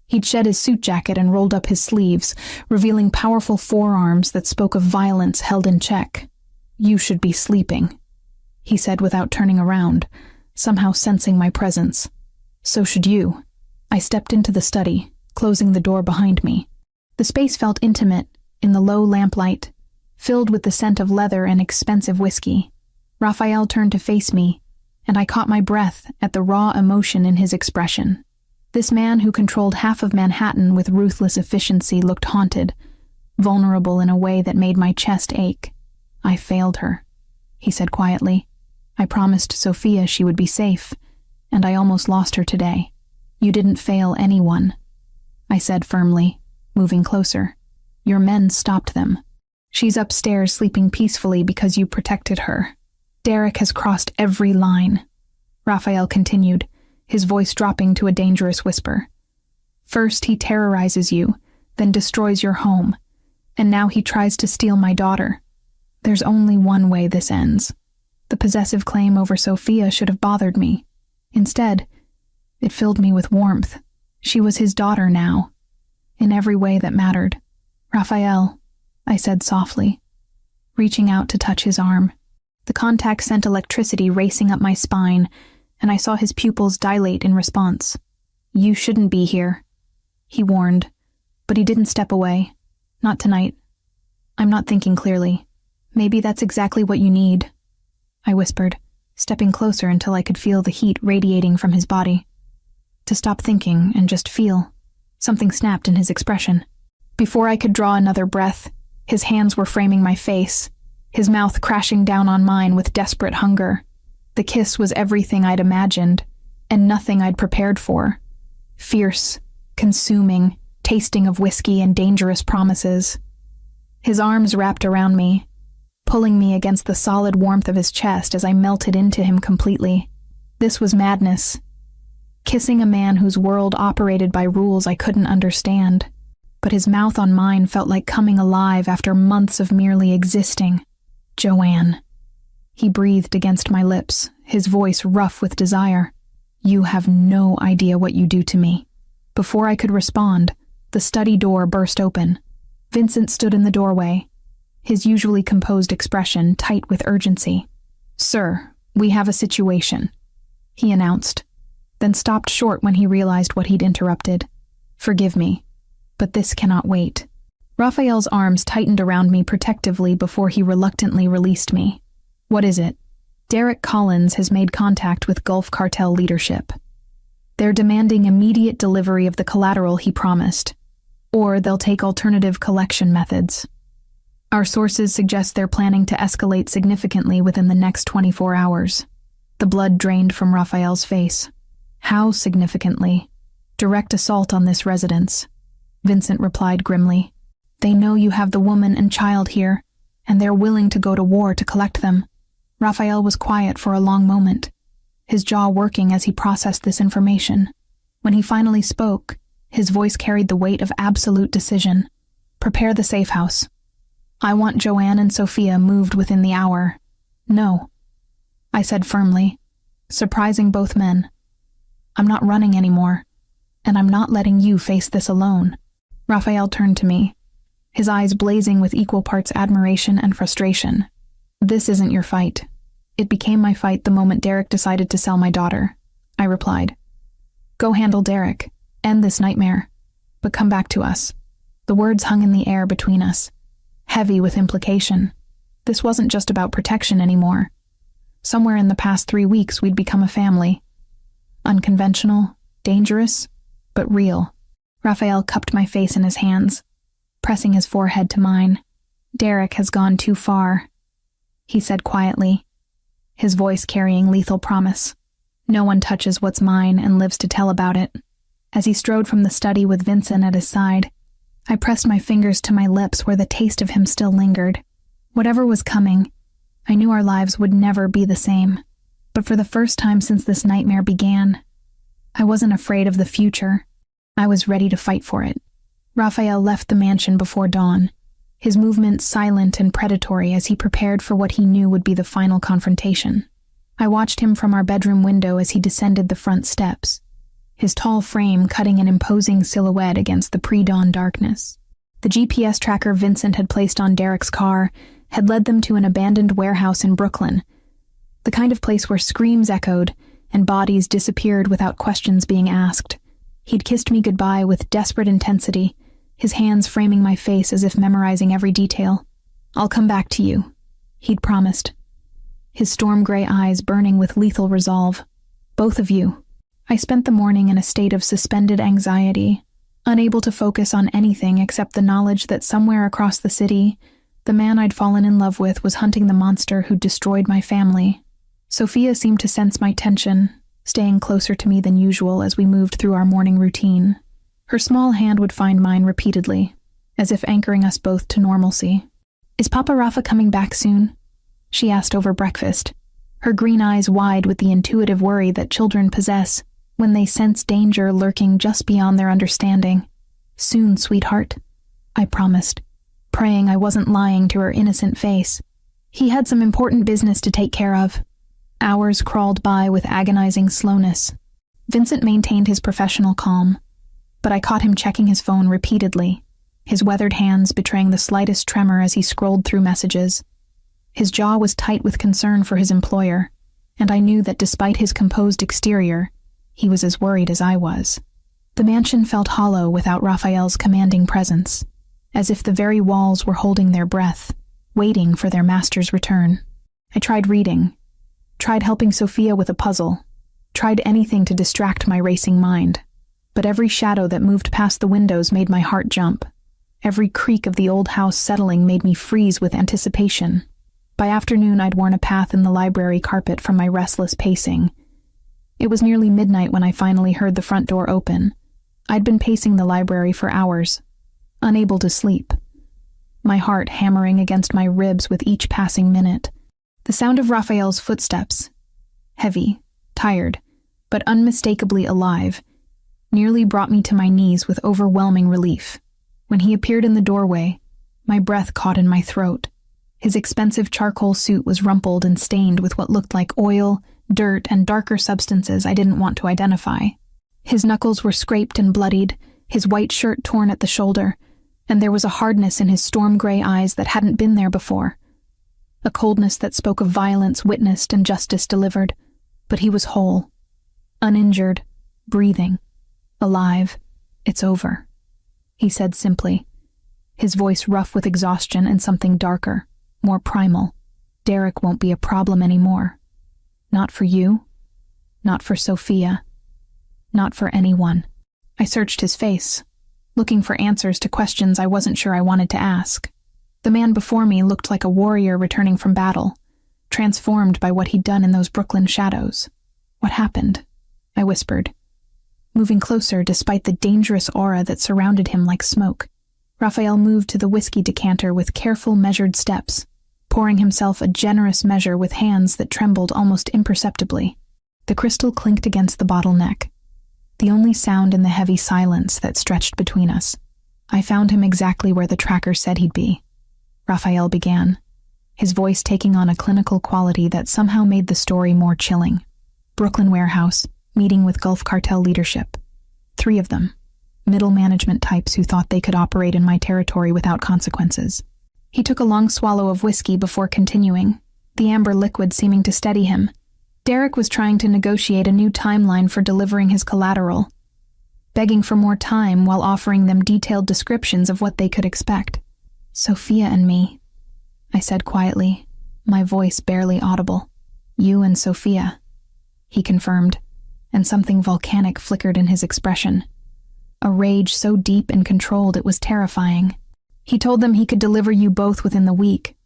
A: He'd shed his suit jacket and rolled up his sleeves, revealing powerful forearms that spoke of violence held in check. "You should be sleeping," he said without turning around, somehow sensing my presence. "So should you." I stepped into the study, closing the door behind me. The space felt intimate in the low lamplight, filled with the scent of leather and expensive whiskey. Raphael turned to face me, and I caught my breath at the raw emotion in his expression. This man who controlled half of Manhattan with ruthless efficiency looked haunted, vulnerable in a way that made my chest ache. "I failed her," he said quietly. "I promised Sophia she would be safe, and I almost lost her today." "You didn't fail anyone," I said firmly, moving closer. "Your men stopped them. She's upstairs sleeping peacefully because you protected her. Derek has crossed every line," Raphael continued, his voice dropping to a dangerous whisper. "First he terrorizes you, then destroys your home, and now he tries to steal my daughter. There's only one way this ends." The possessive claim over Sophia should have bothered me. Instead, it filled me with warmth. She was his daughter now, in every way that mattered. "Raphael," I said softly, reaching out to touch his arm. The contact sent electricity racing up my spine, and I saw his pupils dilate in response. "You shouldn't be here," he warned, but he didn't step away. "Not tonight. I'm not thinking clearly. Maybe that's exactly what you need," I whispered, stepping closer until I could feel the heat radiating from his body. to stop thinking and just feel. Something snapped in his expression. Before I could draw another breath, his hands were framing my face, his mouth crashing down on mine with desperate hunger. The kiss was everything I'd imagined, and nothing I'd prepared for. Fierce, consuming, tasting of whiskey and dangerous promises. His arms wrapped around me, pulling me against the solid warmth of his chest as I melted into him completely. This was madness. Kissing a man whose world operated by rules I couldn't understand. But his mouth on mine felt like coming alive after months of merely existing. Joanne. He breathed against my lips, his voice rough with desire. You have no idea what you do to me. Before I could respond, the study door burst open. Vincent stood in the doorway, his usually composed expression tight with urgency. Sir, we have a situation, he announced, then stopped short when he realized what he'd interrupted. Forgive me, but this cannot wait. Raphael's arms tightened around me protectively before he reluctantly released me. What is it? Derek Collins has made contact with Gulf Cartel leadership. They're demanding immediate delivery of the collateral he promised, or they'll take alternative collection methods. Our sources suggest they're planning to escalate significantly within the next 24 hours. The blood drained from Raphael's face. How significantly? Direct assault on this residence, Vincent replied grimly. They know you have the woman and child here, and they're willing to go to war to collect them. Raphael was quiet for a long moment, his jaw working as he processed this information. When he finally spoke, his voice carried the weight of absolute decision. Prepare the safe house. I want Joanne and Sophia moved within the hour. No, I said firmly, surprising both men. I'm not running anymore, and I'm not letting you face this alone. Raphael turned to me, his eyes blazing with equal parts admiration and frustration. This isn't your fight. It became my fight the moment Derek decided to sell my daughter, I replied. Go handle Derek, end this nightmare, but come back to us. The words hung in the air between us, heavy with implication. This wasn't just about protection anymore. Somewhere in the past 3 weeks we'd become a family. Unconventional, dangerous, but real. Raphael cupped my face in his hands, pressing his forehead to mine. Derek has gone too far, he said quietly, his voice carrying lethal promise. No one touches what's mine and lives to tell about it. As he strode from the study with Vincent at his side, I pressed my fingers to my lips where the taste of him still lingered. Whatever was coming, I knew our lives would never be the same. But for the first time since this nightmare began, I wasn't afraid of the future. I was ready to fight for it. Raphael left the mansion before dawn, his movements silent and predatory as he prepared for what he knew would be the final confrontation. I watched him from our bedroom window as he descended the front steps, his tall frame cutting an imposing silhouette against the pre-dawn darkness. The GPS tracker Vincent had placed on Derek's car had led them to an abandoned warehouse in Brooklyn, the kind of place where screams echoed and bodies disappeared without questions being asked. He'd kissed me goodbye with desperate intensity, his hands framing my face as if memorizing every detail. I'll come back to you, he'd promised, his storm-gray eyes burning with lethal resolve. Both of you. I spent the morning in a state of suspended anxiety, unable to focus on anything except the knowledge that somewhere across the city, the man I'd fallen in love with was hunting the monster who'd destroyed my family. Sophia seemed to sense my tension, staying closer to me than usual as we moved through our morning routine. Her small hand would find mine repeatedly, as if anchoring us both to normalcy. Is Papa Rafa coming back soon? She asked over breakfast, her green eyes wide with the intuitive worry that children possess when they sense danger lurking just beyond their understanding. Soon, sweetheart, I promised, praying I wasn't lying to her innocent face. He had some important business to take care of. Hours crawled by with agonizing slowness. Vincent maintained his professional calm, but I caught him checking his phone repeatedly, his weathered hands betraying the slightest tremor as he scrolled through messages. His jaw was tight with concern for his employer, and I knew that despite his composed exterior, he was as worried as I was. The mansion felt hollow without Raphael's commanding presence, as if the very walls were holding their breath, waiting for their master's return. I tried reading, tried helping Sophia with a puzzle, tried anything to distract my racing mind. But every shadow that moved past the windows made my heart jump. Every creak of the old house settling made me freeze with anticipation. By afternoon, I'd worn a path in the library carpet from my restless pacing. It was nearly midnight when I finally heard the front door open. I'd been pacing the library for hours, unable to sleep, my heart hammering against my ribs with each passing minute. The sound of Raphael's footsteps, heavy, tired, but unmistakably alive, nearly brought me to my knees with overwhelming relief. When he appeared in the doorway, my breath caught in my throat. His expensive charcoal suit was rumpled and stained with what looked like oil, dirt, and darker substances I didn't want to identify. His knuckles were scraped and bloodied, his white shirt torn at the shoulder, and there was a hardness in his storm-gray eyes that hadn't been there before. A coldness that spoke of violence witnessed and justice delivered. But he was whole, uninjured, breathing, alive. "It's over," he said simply, his voice rough with exhaustion and something darker, more primal. "Derek won't be a problem anymore. Not for you, not for Sophia, not for anyone." I searched his face, looking for answers to questions I wasn't sure I wanted to ask. The man before me looked like a warrior returning from battle, transformed by what he'd done in those Brooklyn shadows. "What happened?" I whispered, moving closer despite the dangerous aura that surrounded him like smoke. Raphael moved to the whiskey decanter with careful, measured steps, pouring himself a generous measure with hands that trembled almost imperceptibly. The crystal clinked against the bottle neck, the only sound in the heavy silence that stretched between us. "I found him exactly where the tracker said he'd be," Raphael began, his voice taking on a clinical quality that somehow made the story more chilling. "Brooklyn warehouse, meeting with Gulf Cartel leadership. 3 of them, middle management types who thought they could operate in my territory without consequences." He took a long swallow of whiskey before continuing, the amber liquid seeming to steady him. "Derek was trying to negotiate a new timeline for delivering his collateral, begging for more time while offering them detailed descriptions of what they could expect. Sophia and me," I said quietly, my voice barely audible. "You and Sophia," he confirmed, and something volcanic flickered in his expression. A rage so deep and controlled it was terrifying. "He told them he could deliver you both within the week.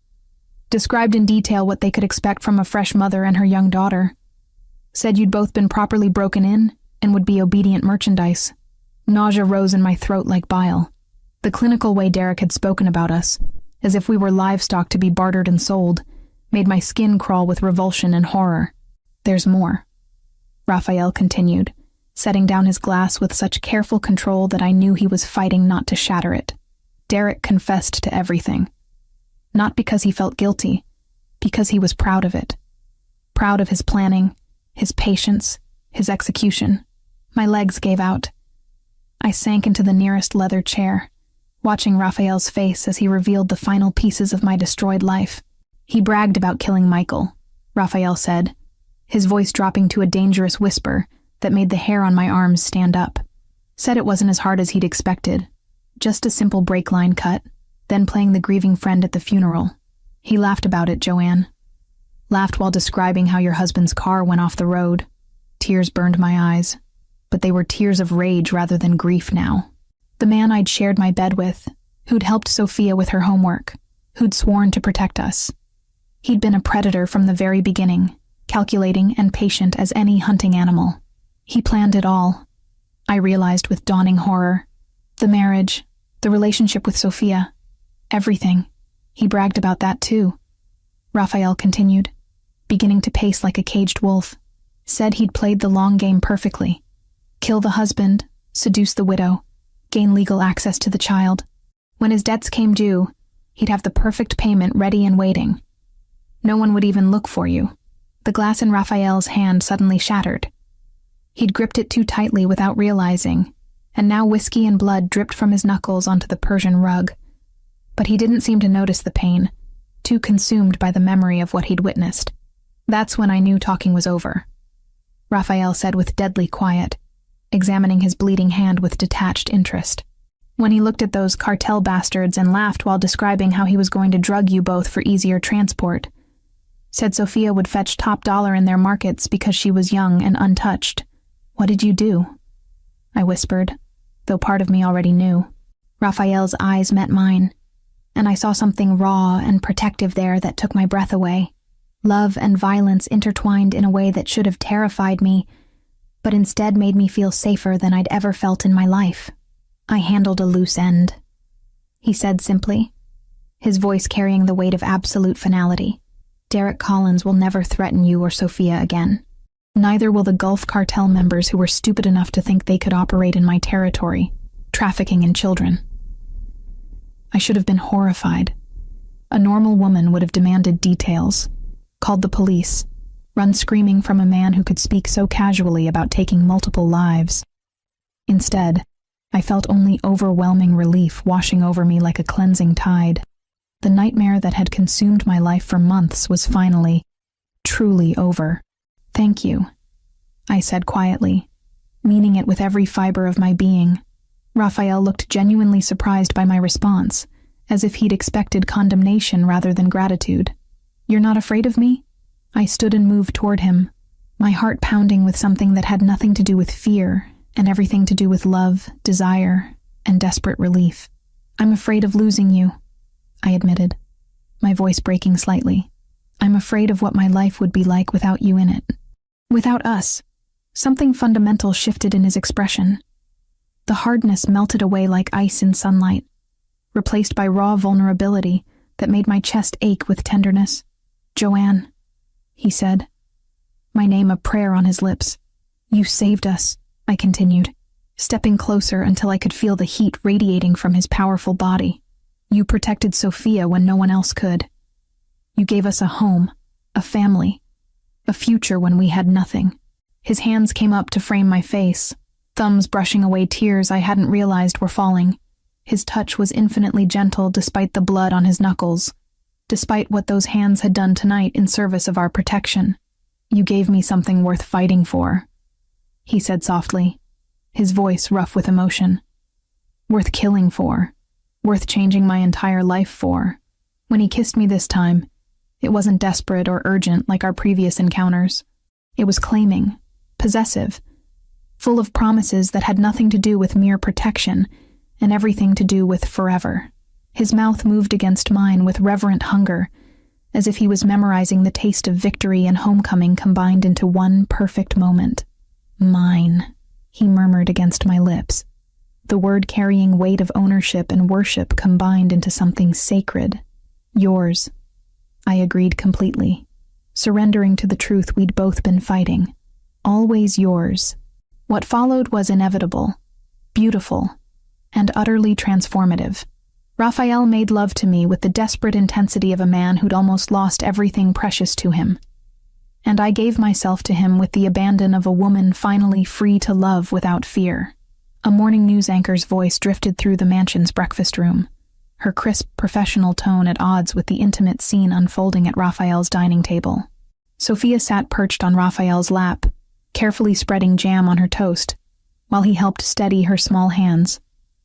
A: Described in detail what they could expect from a fresh mother and her young daughter. Said you'd both been properly broken in and would be obedient merchandise." Nausea rose in my throat like bile. The clinical way Derek had spoken about us, as if we were livestock to be bartered and sold, made my skin crawl with revulsion and horror. "There's more," Raphael continued, setting down his glass with such careful control that I knew he was fighting not to shatter it. "Derek confessed to everything. Not because he felt guilty, because he was proud of it. Proud of his planning, his patience, his execution." My legs gave out. I sank into the nearest leather chair, watching Raphael's face as he revealed the final pieces of my destroyed life. "He bragged about killing Michael," Raphael said, his voice dropping to a dangerous whisper that made the hair on my arms stand up. "Said it wasn't as hard as he'd expected. Just a simple brake line cut, then playing the grieving friend at the funeral. He laughed about it, Joanne. Laughed while describing how your husband's car went off the road. Tears burned my eyes, but they were tears of rage rather than grief now. The man I'd shared my bed with, who'd helped Sophia with her homework, who'd sworn to protect us. He'd been a predator from the very beginning, calculating and patient as any hunting animal. He planned it all, I realized with dawning horror. The marriage, the relationship with Sophia, everything. He bragged about that too," Raphael continued, beginning to pace like a caged wolf. "Said he'd played the long game perfectly. Kill the husband, seduce the widow, gain legal access to the child. When his debts came due, he'd have the perfect payment ready and waiting. No one would even look for you." The glass in Raphael's hand suddenly shattered. He'd gripped it too tightly without realizing, and now whiskey and blood dripped from his knuckles onto the Persian rug. But he didn't seem to notice the pain, too consumed by the memory of what he'd witnessed. "That's when I knew talking was over," Raphael said with deadly quiet, examining his bleeding hand with detached interest. "When he looked at those cartel bastards and laughed while describing how he was going to drug you both for easier transport. Said Sophia would fetch top dollar in their markets because she was young and untouched. What did you do? I whispered, though part of me already knew. Raphael's eyes met mine, and I saw something raw and protective there that took my breath away. Love and violence intertwined in a way that should have terrified me, but instead made me feel safer than I'd ever felt in my life. I handled a loose end, he said simply, his voice carrying the weight of absolute finality. Derek Collins will never threaten you or Sophia again. Neither will the Gulf Cartel members who were stupid enough to think they could operate in my territory, trafficking in children. I should have been horrified. A normal woman would have demanded details, called the police, run screaming from a man who could speak so casually about taking multiple lives. Instead, I felt only overwhelming relief washing over me like a cleansing tide. The nightmare that had consumed my life for months was finally, truly over. Thank you, I said quietly, meaning it with every fiber of my being. Raphael looked genuinely surprised by my response, as if he'd expected condemnation rather than gratitude. You're not afraid of me? I stood and moved toward him, my heart pounding with something that had nothing to do with fear and everything to do with love, desire, and desperate relief. I'm afraid of losing you, I admitted, my voice breaking slightly. I'm afraid of what my life would be like without you in it. Without us. Something fundamental shifted in his expression. The hardness melted away like ice in sunlight, replaced by raw vulnerability that made my chest ache with tenderness. Joanne, he said, my name a prayer on his lips. You saved us, I continued, stepping closer until I could feel the heat radiating from his powerful body. You protected Sophia when no one else could. You gave us a home, a family, a future when we had nothing. His hands came up to frame my face, thumbs brushing away tears I hadn't realized were falling. His touch was infinitely gentle despite the blood on his knuckles, despite what those hands had done tonight in service of our protection. You gave me something worth fighting for, he said softly, his voice rough with emotion. Worth killing for, worth changing my entire life for. When he kissed me this time, it wasn't desperate or urgent like our previous encounters. It was claiming, possessive, full of promises that had nothing to do with mere protection and everything to do with forever. His mouth moved against mine with reverent hunger, as if he was memorizing the taste of victory and homecoming combined into one perfect moment. Mine, he murmured against my lips, the word carrying weight of ownership and worship combined into something sacred. Yours, I agreed completely, surrendering to the truth we'd both been fighting. Always yours. What followed was inevitable, beautiful, and utterly transformative. Raphael made love to me with the desperate intensity of a man who'd almost lost everything precious to him. And I gave myself to him with the abandon of a woman finally free to love without fear. A morning news anchor's voice drifted through the mansion's breakfast room, her crisp, professional tone at odds with the intimate scene unfolding at Raphael's dining table. Sophia sat perched on Raphael's lap, carefully spreading jam on her toast, while he helped steady her small hands.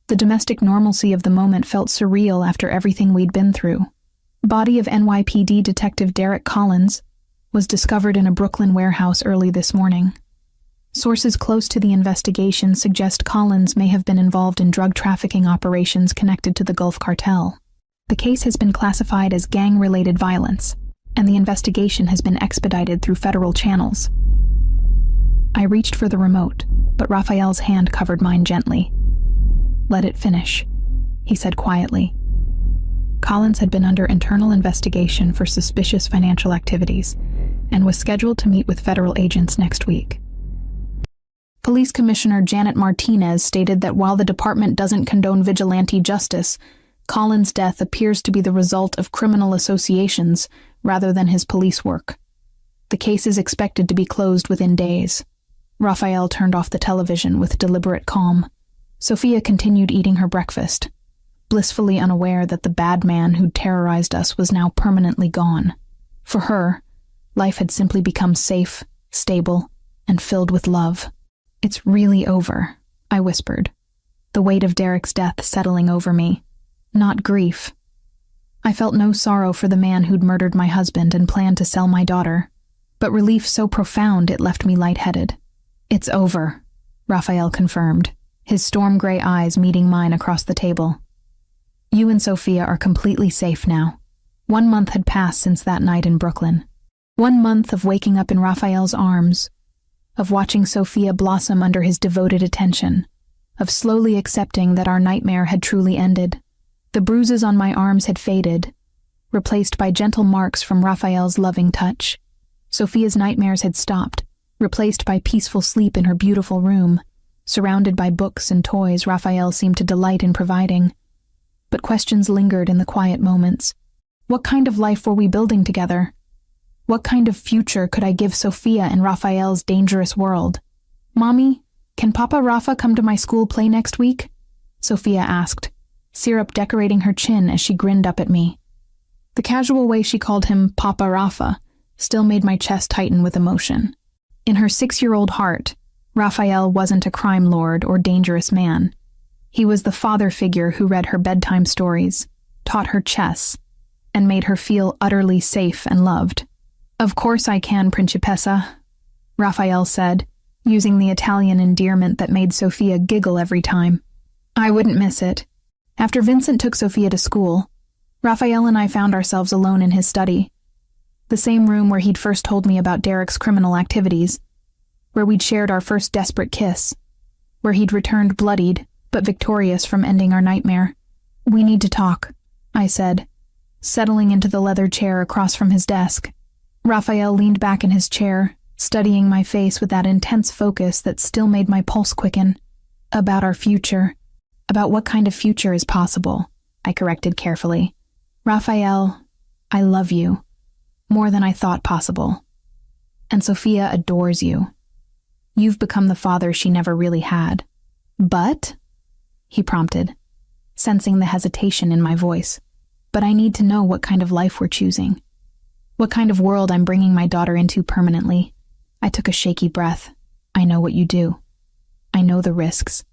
A: The domestic normalcy of the moment felt surreal after everything we'd been through. Body of NYPD Detective Derek Collins was discovered in a Brooklyn warehouse early this morning. Sources close to the investigation suggest Collins may have been involved in drug trafficking operations connected to the Gulf Cartel. The case has been classified as gang-related violence, and the investigation has been expedited through federal channels. I reached for the remote, but Raphael's hand covered mine gently. Let it finish, he said quietly. Collins had been under internal investigation for suspicious financial activities and was scheduled to meet with federal agents next week. Police Commissioner Janet Martinez stated that while the department doesn't condone vigilante justice, Collins' death appears to be the result of criminal associations rather than his police work. The case is expected to be closed within days. Raphael turned off the television with deliberate calm. Sophia continued eating her breakfast, blissfully unaware that the bad man who'd terrorized us was now permanently gone. For her, life had simply become safe, stable, and filled with love. It's really over, I whispered, the weight of Derek's death settling over me. Not grief, I felt no sorrow for the man who'd murdered my husband and planned to sell my daughter, but relief so profound it left me lightheaded. "It's over," Raphael confirmed, his storm-gray eyes meeting mine across the table. "You and Sophia are completely safe now." 1 month had passed since that night in Brooklyn. 1 month of waking up in Raphael's arms, of watching Sophia blossom under his devoted attention, of slowly accepting that our nightmare had truly ended. The bruises on my arms had faded, replaced by gentle marks from Raphael's loving touch. Sophia's nightmares had stopped, replaced by peaceful sleep in her beautiful room, surrounded by books and toys Raphael seemed to delight in providing. But questions lingered in the quiet moments. What kind of life were we building together? What kind of future could I give Sophia in Raphael's dangerous world? "Mommy, can Papa Rafa come to my school play next week?" Sophia asked, syrup decorating her chin as she grinned up at me. The casual way she called him Papa Rafa still made my chest tighten with emotion. In her 6-year-old heart, Raphael wasn't a crime lord or dangerous man. He was the father figure who read her bedtime stories, taught her chess, and made her feel utterly safe and loved. "Of course I can, Principessa," Raphael said, using the Italian endearment that made Sophia giggle every time. I wouldn't miss it. After Vincent took Sophia to school, Raphael and I found ourselves alone in his study. The same room where he'd first told me about Derek's criminal activities, where we'd shared our first desperate kiss, where he'd returned bloodied but victorious from ending our nightmare. "We need to talk," I said, settling into the leather chair across from his desk. Raphael leaned back in his chair, studying my face with that intense focus that still made my pulse quicken. "About our future. About what kind of future is possible," I corrected carefully. "Raphael, I love you. More than I thought possible. And Sophia adores you. You've become the father she never really had." "But?" he prompted, sensing the hesitation in my voice. "But I need to know what kind of life we're choosing. What kind of world I'm bringing my daughter into permanently." I took a shaky breath. "I know what you do. I know the risks.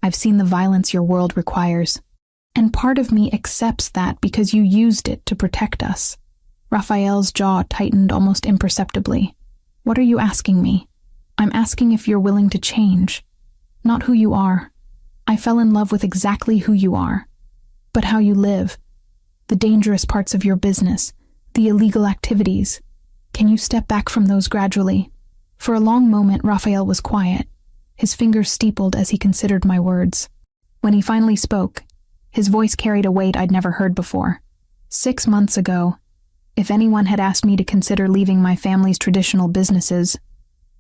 A: I've seen the violence your world requires. And part of me accepts that because you used it to protect us." Raphael's jaw tightened almost imperceptibly. "What are you asking me?" "I'm asking if you're willing to change. Not who you are. I fell in love with exactly who you are. But how you live. The dangerous parts of your business. The illegal activities. Can you step back from those gradually?" For a long moment, Raphael was quiet, his fingers steepled as he considered my words. When he finally spoke, his voice carried a weight I'd never heard before. 6 months ago, if anyone had asked me to consider leaving my family's traditional businesses,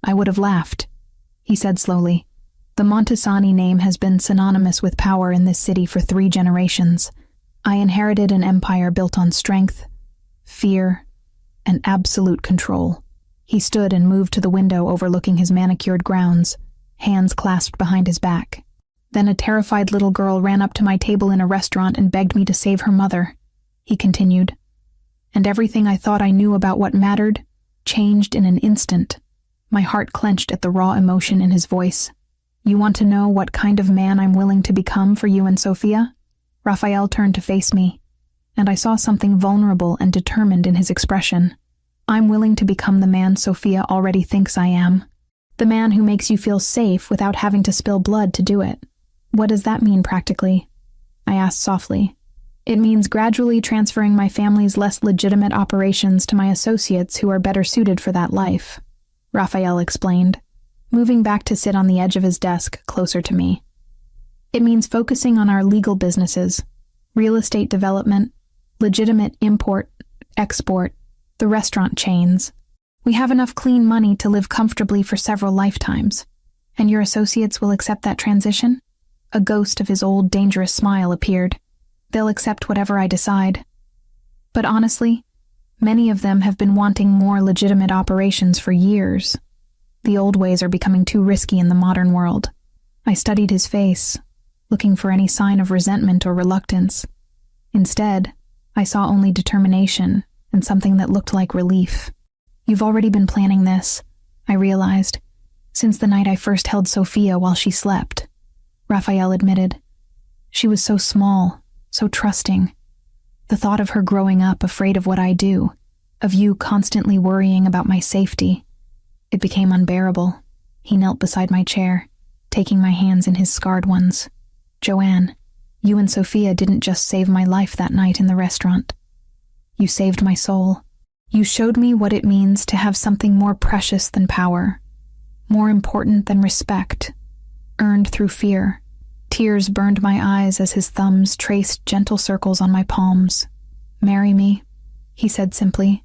A: I would have laughed. He said slowly, "The Montesani name has been synonymous with power in this city for 3 generations. I inherited an empire built on strength, fear, and absolute control." He stood and moved to the window overlooking his manicured grounds, hands clasped behind his back. "Then a terrified little girl ran up to my table in a restaurant and begged me to save her mother," he continued. "And everything I thought I knew about what mattered changed in an instant." My heart clenched at the raw emotion in his voice. "You want to know what kind of man I'm willing to become for you and Sophia?" Raphael turned to face me, and I saw something vulnerable and determined in his expression. "I'm willing to become the man Sophia already thinks I am. The man who makes you feel safe without having to spill blood to do it." "What does that mean practically?" I asked softly. "It means gradually transferring my family's less legitimate operations to my associates who are better suited for that life," Raphael explained, moving back to sit on the edge of his desk closer to me. "It means focusing on our legal businesses, real estate development, legitimate import, export, the restaurant chains. We have enough clean money to live comfortably for several lifetimes. And your associates will accept that transition?" A ghost of his old dangerous smile appeared. "They'll accept whatever I decide. But honestly, many of them have been wanting more legitimate operations for years. The old ways are becoming too risky in the modern world." I studied his face, looking for any sign of resentment or reluctance. Instead, I saw only determination and something that looked like relief. "You've already been planning this," I realized, "since the night I first held Sophia while she slept," Raphael admitted. "She was so small, so trusting. The thought of her growing up afraid of what I do, of you constantly worrying about my safety, it became unbearable. He knelt beside my chair, taking my hands in his scarred ones. Joanne, you and Sophia didn't just save my life that night in the restaurant. You saved my soul. You showed me what it means to have something more precious than power, more important than respect, earned through fear. Tears burned my eyes as his thumbs traced gentle circles on my palms. Marry me, he said simply,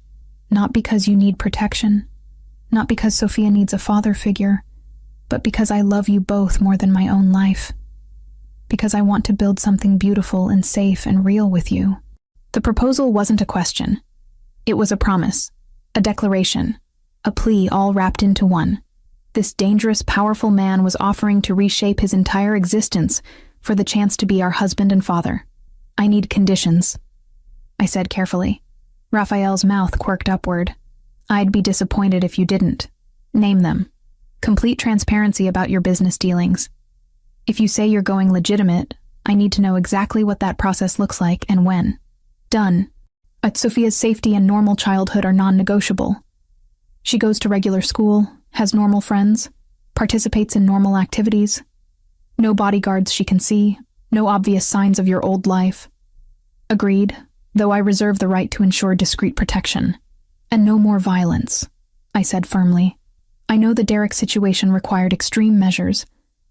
A: not because you need protection, not because Sophia needs a father figure, but because I love you both more than my own life. Because I want to build something beautiful and safe and real with you. The proposal wasn't a question. It was a promise, a declaration, a plea all wrapped into one. This dangerous, powerful man was offering to reshape his entire existence for the chance to be our husband and father. I need conditions, I said carefully. Raphael's mouth quirked upward. I'd be disappointed if you didn't. Name them. Complete transparency about your business dealings. If you say you're going legitimate, I need to know exactly what that process looks like and when. Done. Sophia's safety and normal childhood are non-negotiable. She goes to regular school, has normal friends, participates in normal activities. No bodyguards she can see, no obvious signs of your old life. Agreed, though I reserve the right to ensure discreet protection. And no more violence, I said firmly. I know the Derek situation required extreme measures,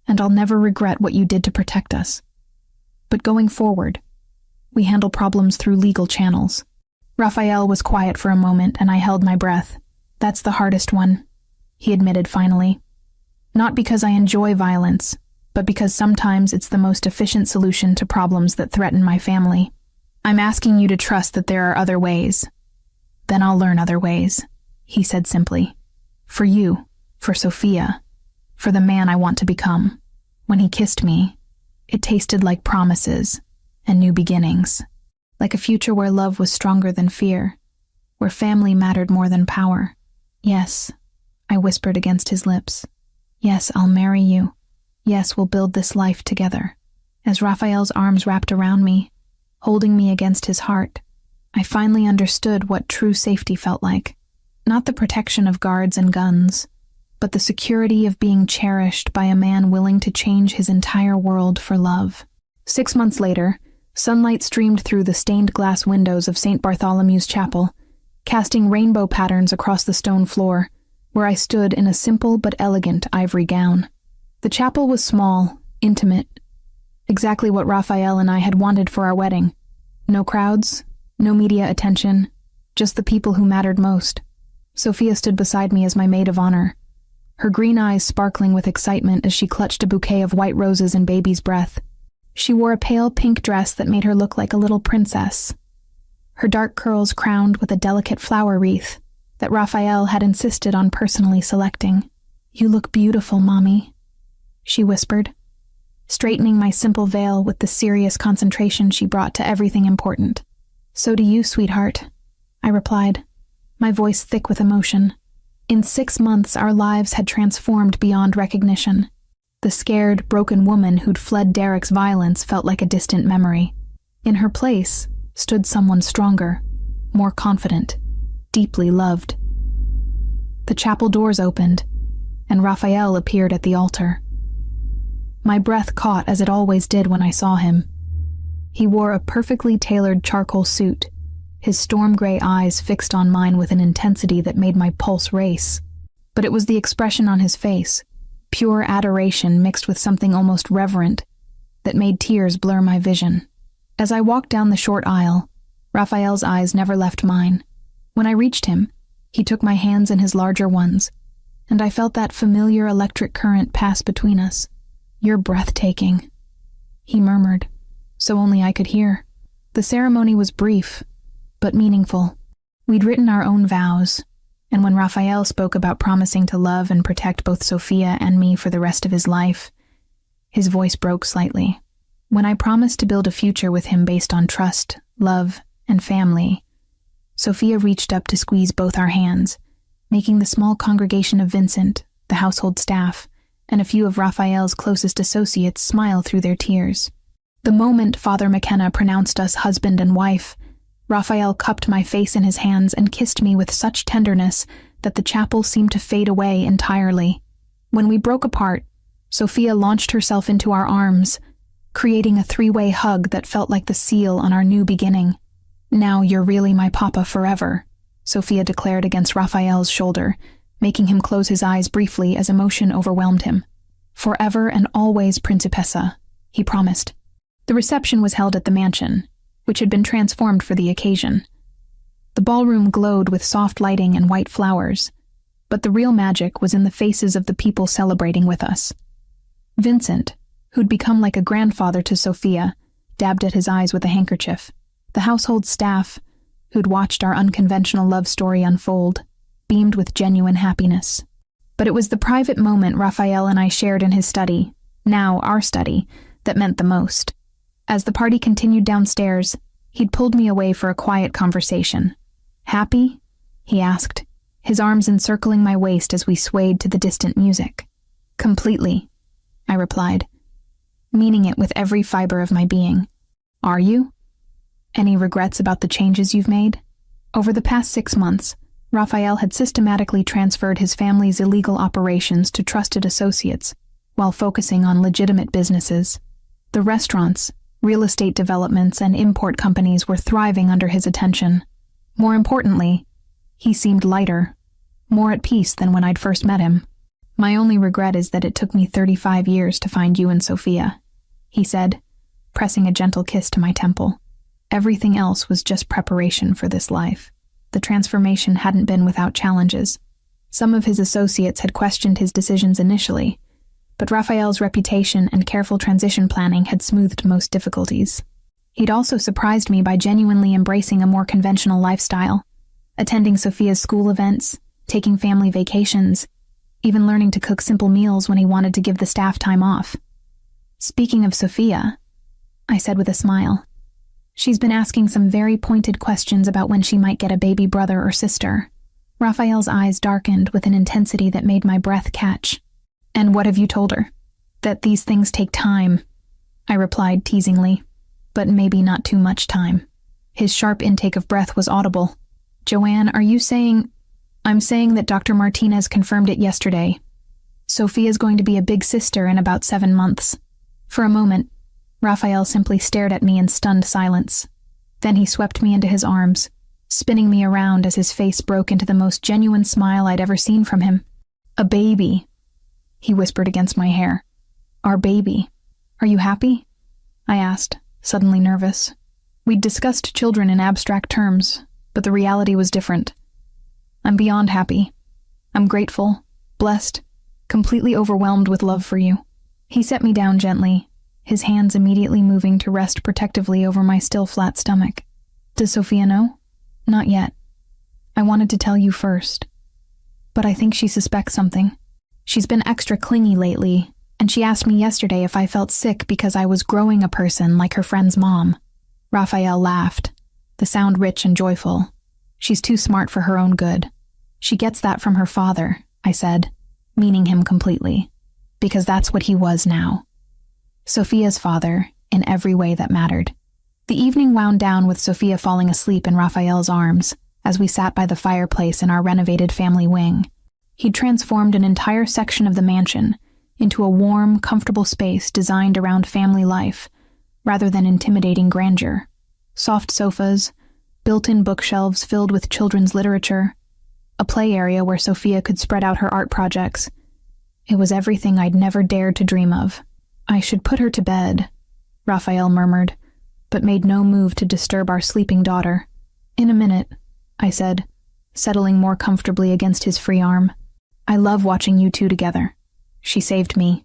A: and I'll never regret what you did to protect us. But going forward, we handle problems through legal channels. Raphael was quiet for a moment, and I held my breath. That's the hardest one, he admitted finally. Not because I enjoy violence, but because sometimes it's the most efficient solution to problems that threaten my family. I'm asking you to trust that there are other ways. Then I'll learn other ways, he said simply. For you, for Sophia, for the man I want to become. When he kissed me, it tasted like promises and new beginnings, like a future where love was stronger than fear, where family mattered more than power. Yes, I whispered against his lips. Yes, I'll marry you. Yes, we'll build this life together. As Raphael's arms wrapped around me, holding me against his heart, I finally understood what true safety felt like. Not the protection of guards and guns, but the security of being cherished by a man willing to change his entire world for love. 6 months later, sunlight streamed through the stained glass windows of St. Bartholomew's Chapel, casting rainbow patterns across the stone floor, where I stood in a simple but elegant ivory gown. The chapel was small, intimate, exactly what Raphael and I had wanted for our wedding. No crowds, no media attention, just the people who mattered most. Sophia stood beside me as my maid of honor, her green eyes sparkling with excitement as she clutched a bouquet of white roses and baby's breath. She wore a pale pink dress that made her look like a little princess, her dark curls crowned with a delicate flower wreath that Raphael had insisted on personally selecting. You look beautiful, Mommy, she whispered, straightening my simple veil with the serious concentration she brought to everything important. So do you, sweetheart, I replied, my voice thick with emotion. In 6 months, our lives had transformed beyond recognition. The scared, broken woman who'd fled Derek's violence felt like a distant memory. In her place stood someone stronger, more confident, deeply loved. The chapel doors opened, and Raphael appeared at the altar. My breath caught as it always did when I saw him. He wore a perfectly tailored charcoal suit, his storm gray eyes fixed on mine with an intensity that made my pulse race. But it was the expression on his face, pure adoration mixed with something almost reverent, that made tears blur my vision. As I walked down the short aisle, Raphael's eyes never left mine. When I reached him, he took my hands in his larger ones, and I felt that familiar electric current pass between us. You're breathtaking, he murmured, so only I could hear. The ceremony was brief, but meaningful. We'd written our own vows, and when Raphael spoke about promising to love and protect both Sophia and me for the rest of his life, his voice broke slightly. When I promised to build a future with him based on trust, love, and family, Sophia reached up to squeeze both our hands, making the small congregation of Vincent, the household staff, and a few of Raphael's closest associates smile through their tears. The moment Father McKenna pronounced us husband and wife, Raphael cupped my face in his hands and kissed me with such tenderness that the chapel seemed to fade away entirely. When we broke apart, Sophia launched herself into our arms, creating a three-way hug that felt like the seal on our new beginning. "Now you're really my papa forever," Sophia declared against Raphael's shoulder, making him close his eyes briefly as emotion overwhelmed him. "Forever and always, Principessa," he promised. The reception was held at the mansion, which had been transformed for the occasion. The ballroom glowed with soft lighting and white flowers, but the real magic was in the faces of the people celebrating with us. Vincent, who'd become like a grandfather to Sophia, dabbed at his eyes with a handkerchief. The household staff, who'd watched our unconventional love story unfold, beamed with genuine happiness. But it was the private moment Raphael and I shared in his study, now our study, that meant the most. As the party continued downstairs, he'd pulled me away for a quiet conversation. "Happy?" he asked, his arms encircling my waist as we swayed to the distant music. "Completely," I replied, meaning it with every fiber of my being. "Are you? Any regrets about the changes you've made?" Over the past 6 months, Raphael had systematically transferred his family's illegal operations to trusted associates, while focusing on legitimate businesses. The restaurants, real estate developments, and import companies were thriving under his attention. More importantly, he seemed lighter, more at peace than when I'd first met him. "My only regret is that it took me 35 years to find you and Sophia," he said, pressing a gentle kiss to my temple. "Everything else was just preparation for this life." The transformation hadn't been without challenges. Some of his associates had questioned his decisions initially, but Raphael's reputation and careful transition planning had smoothed most difficulties. He'd also surprised me by genuinely embracing a more conventional lifestyle, attending Sophia's school events, taking family vacations, even learning to cook simple meals when he wanted to give the staff time off. "Speaking of Sophia," I said with a smile, "she's been asking some very pointed questions about when she might get a baby brother or sister." Raphael's eyes darkened with an intensity that made my breath catch. "And what have you told her?" "That these things take time," I replied teasingly, "but maybe not too much time." His sharp intake of breath was audible. "Joanne, are you saying—" "I'm saying that Dr. Martinez confirmed it yesterday. Sophia's going to be a big sister in about 7 months." For a moment, Raphael simply stared at me in stunned silence. Then he swept me into his arms, spinning me around as his face broke into the most genuine smile I'd ever seen from him. "A baby," he whispered against my hair. "Our baby. Are you happy?" I asked, suddenly nervous. We'd discussed children in abstract terms, but the reality was different. "I'm beyond happy. I'm grateful, blessed, completely overwhelmed with love for you." He set me down gently, his hands immediately moving to rest protectively over my still flat stomach. "Does Sophia know?" "Not yet. I wanted to tell you first. But I think she suspects something. She's been extra clingy lately, and she asked me yesterday if I felt sick because I was growing a person like her friend's mom." Raphael laughed, the sound rich and joyful. "She's too smart for her own good. She gets that from her father," I said, meaning him completely, because that's what he was now. Sophia's father, in every way that mattered. The evening wound down with Sophia falling asleep in Raphael's arms as we sat by the fireplace in our renovated family wing. He'd transformed an entire section of the mansion into a warm, comfortable space designed around family life, rather than intimidating grandeur. Soft sofas, built-in bookshelves filled with children's literature, a play area where Sophia could spread out her art projects. It was everything I'd never dared to dream of. "I should put her to bed," Raphael murmured, but made no move to disturb our sleeping daughter. "In a minute," I said, settling more comfortably against his free arm. "I love watching you two together." "She saved me,"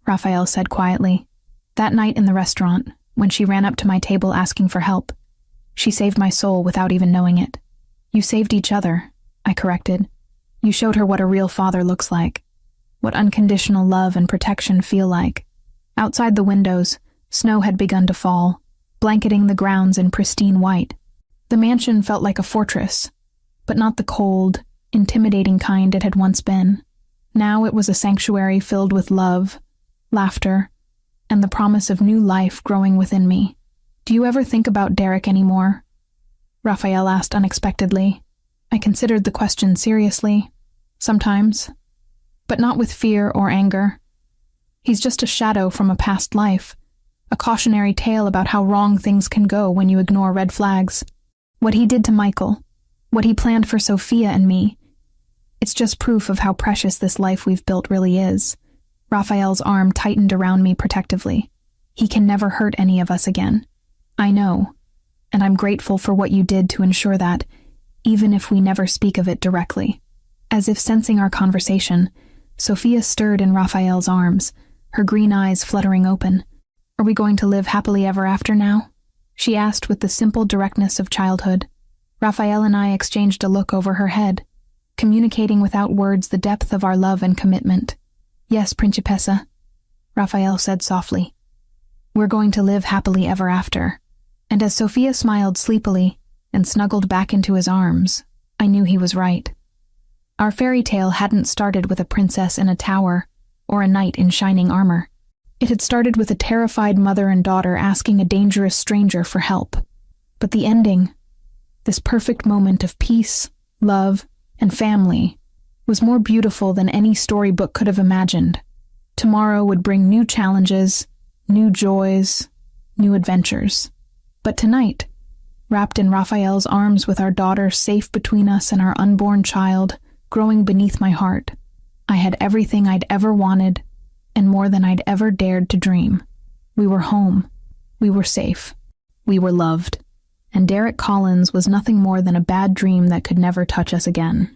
A: Raphael said quietly. "That night in the restaurant, when she ran up to my table asking for help, she saved my soul without even knowing it." "You saved each other," I corrected. "You showed her what a real father looks like, what unconditional love and protection feel like." Outside the windows, snow had begun to fall, blanketing the grounds in pristine white. The mansion felt like a fortress, but not the cold, intimidating kind it had once been. Now it was a sanctuary filled with love, laughter, and the promise of new life growing within me. "Do you ever think about Derek anymore?" Raphael asked unexpectedly. I considered the question seriously, sometimes, but not with fear or anger. He's just a shadow from a past life, a cautionary tale about how wrong things can go when you ignore red flags. What he did to Michael, what he planned for Sophia and me, it's just proof of how precious this life we've built really is. Raphael's arm tightened around me protectively. He can never hurt any of us again. I know, and I'm grateful for what you did to ensure that, even if we never speak of it directly. As if sensing our conversation, Sophia stirred in Raphael's arms, her green eyes fluttering open. Are we going to live happily ever after now? She asked with the simple directness of childhood. Raphael and I exchanged a look over her head, communicating without words the depth of our love and commitment. Yes, Principessa, Raphael said softly. We're going to live happily ever after. And as Sophia smiled sleepily and snuggled back into his arms, I knew he was right. Our fairy tale hadn't started with a princess in a tower or a knight in shining armor. It had started with a terrified mother and daughter asking a dangerous stranger for help. But the ending, this perfect moment of peace, love, and family, was more beautiful than any storybook could have imagined. Tomorrow would bring new challenges, new joys, new adventures. But tonight, wrapped in Raphael's arms with our daughter safe between us and our unborn child growing beneath my heart, I had everything I'd ever wanted and more than I'd ever dared to dream. We were home. We were safe. We were loved. And Derek Collins was nothing more than a bad dream that could never touch us again.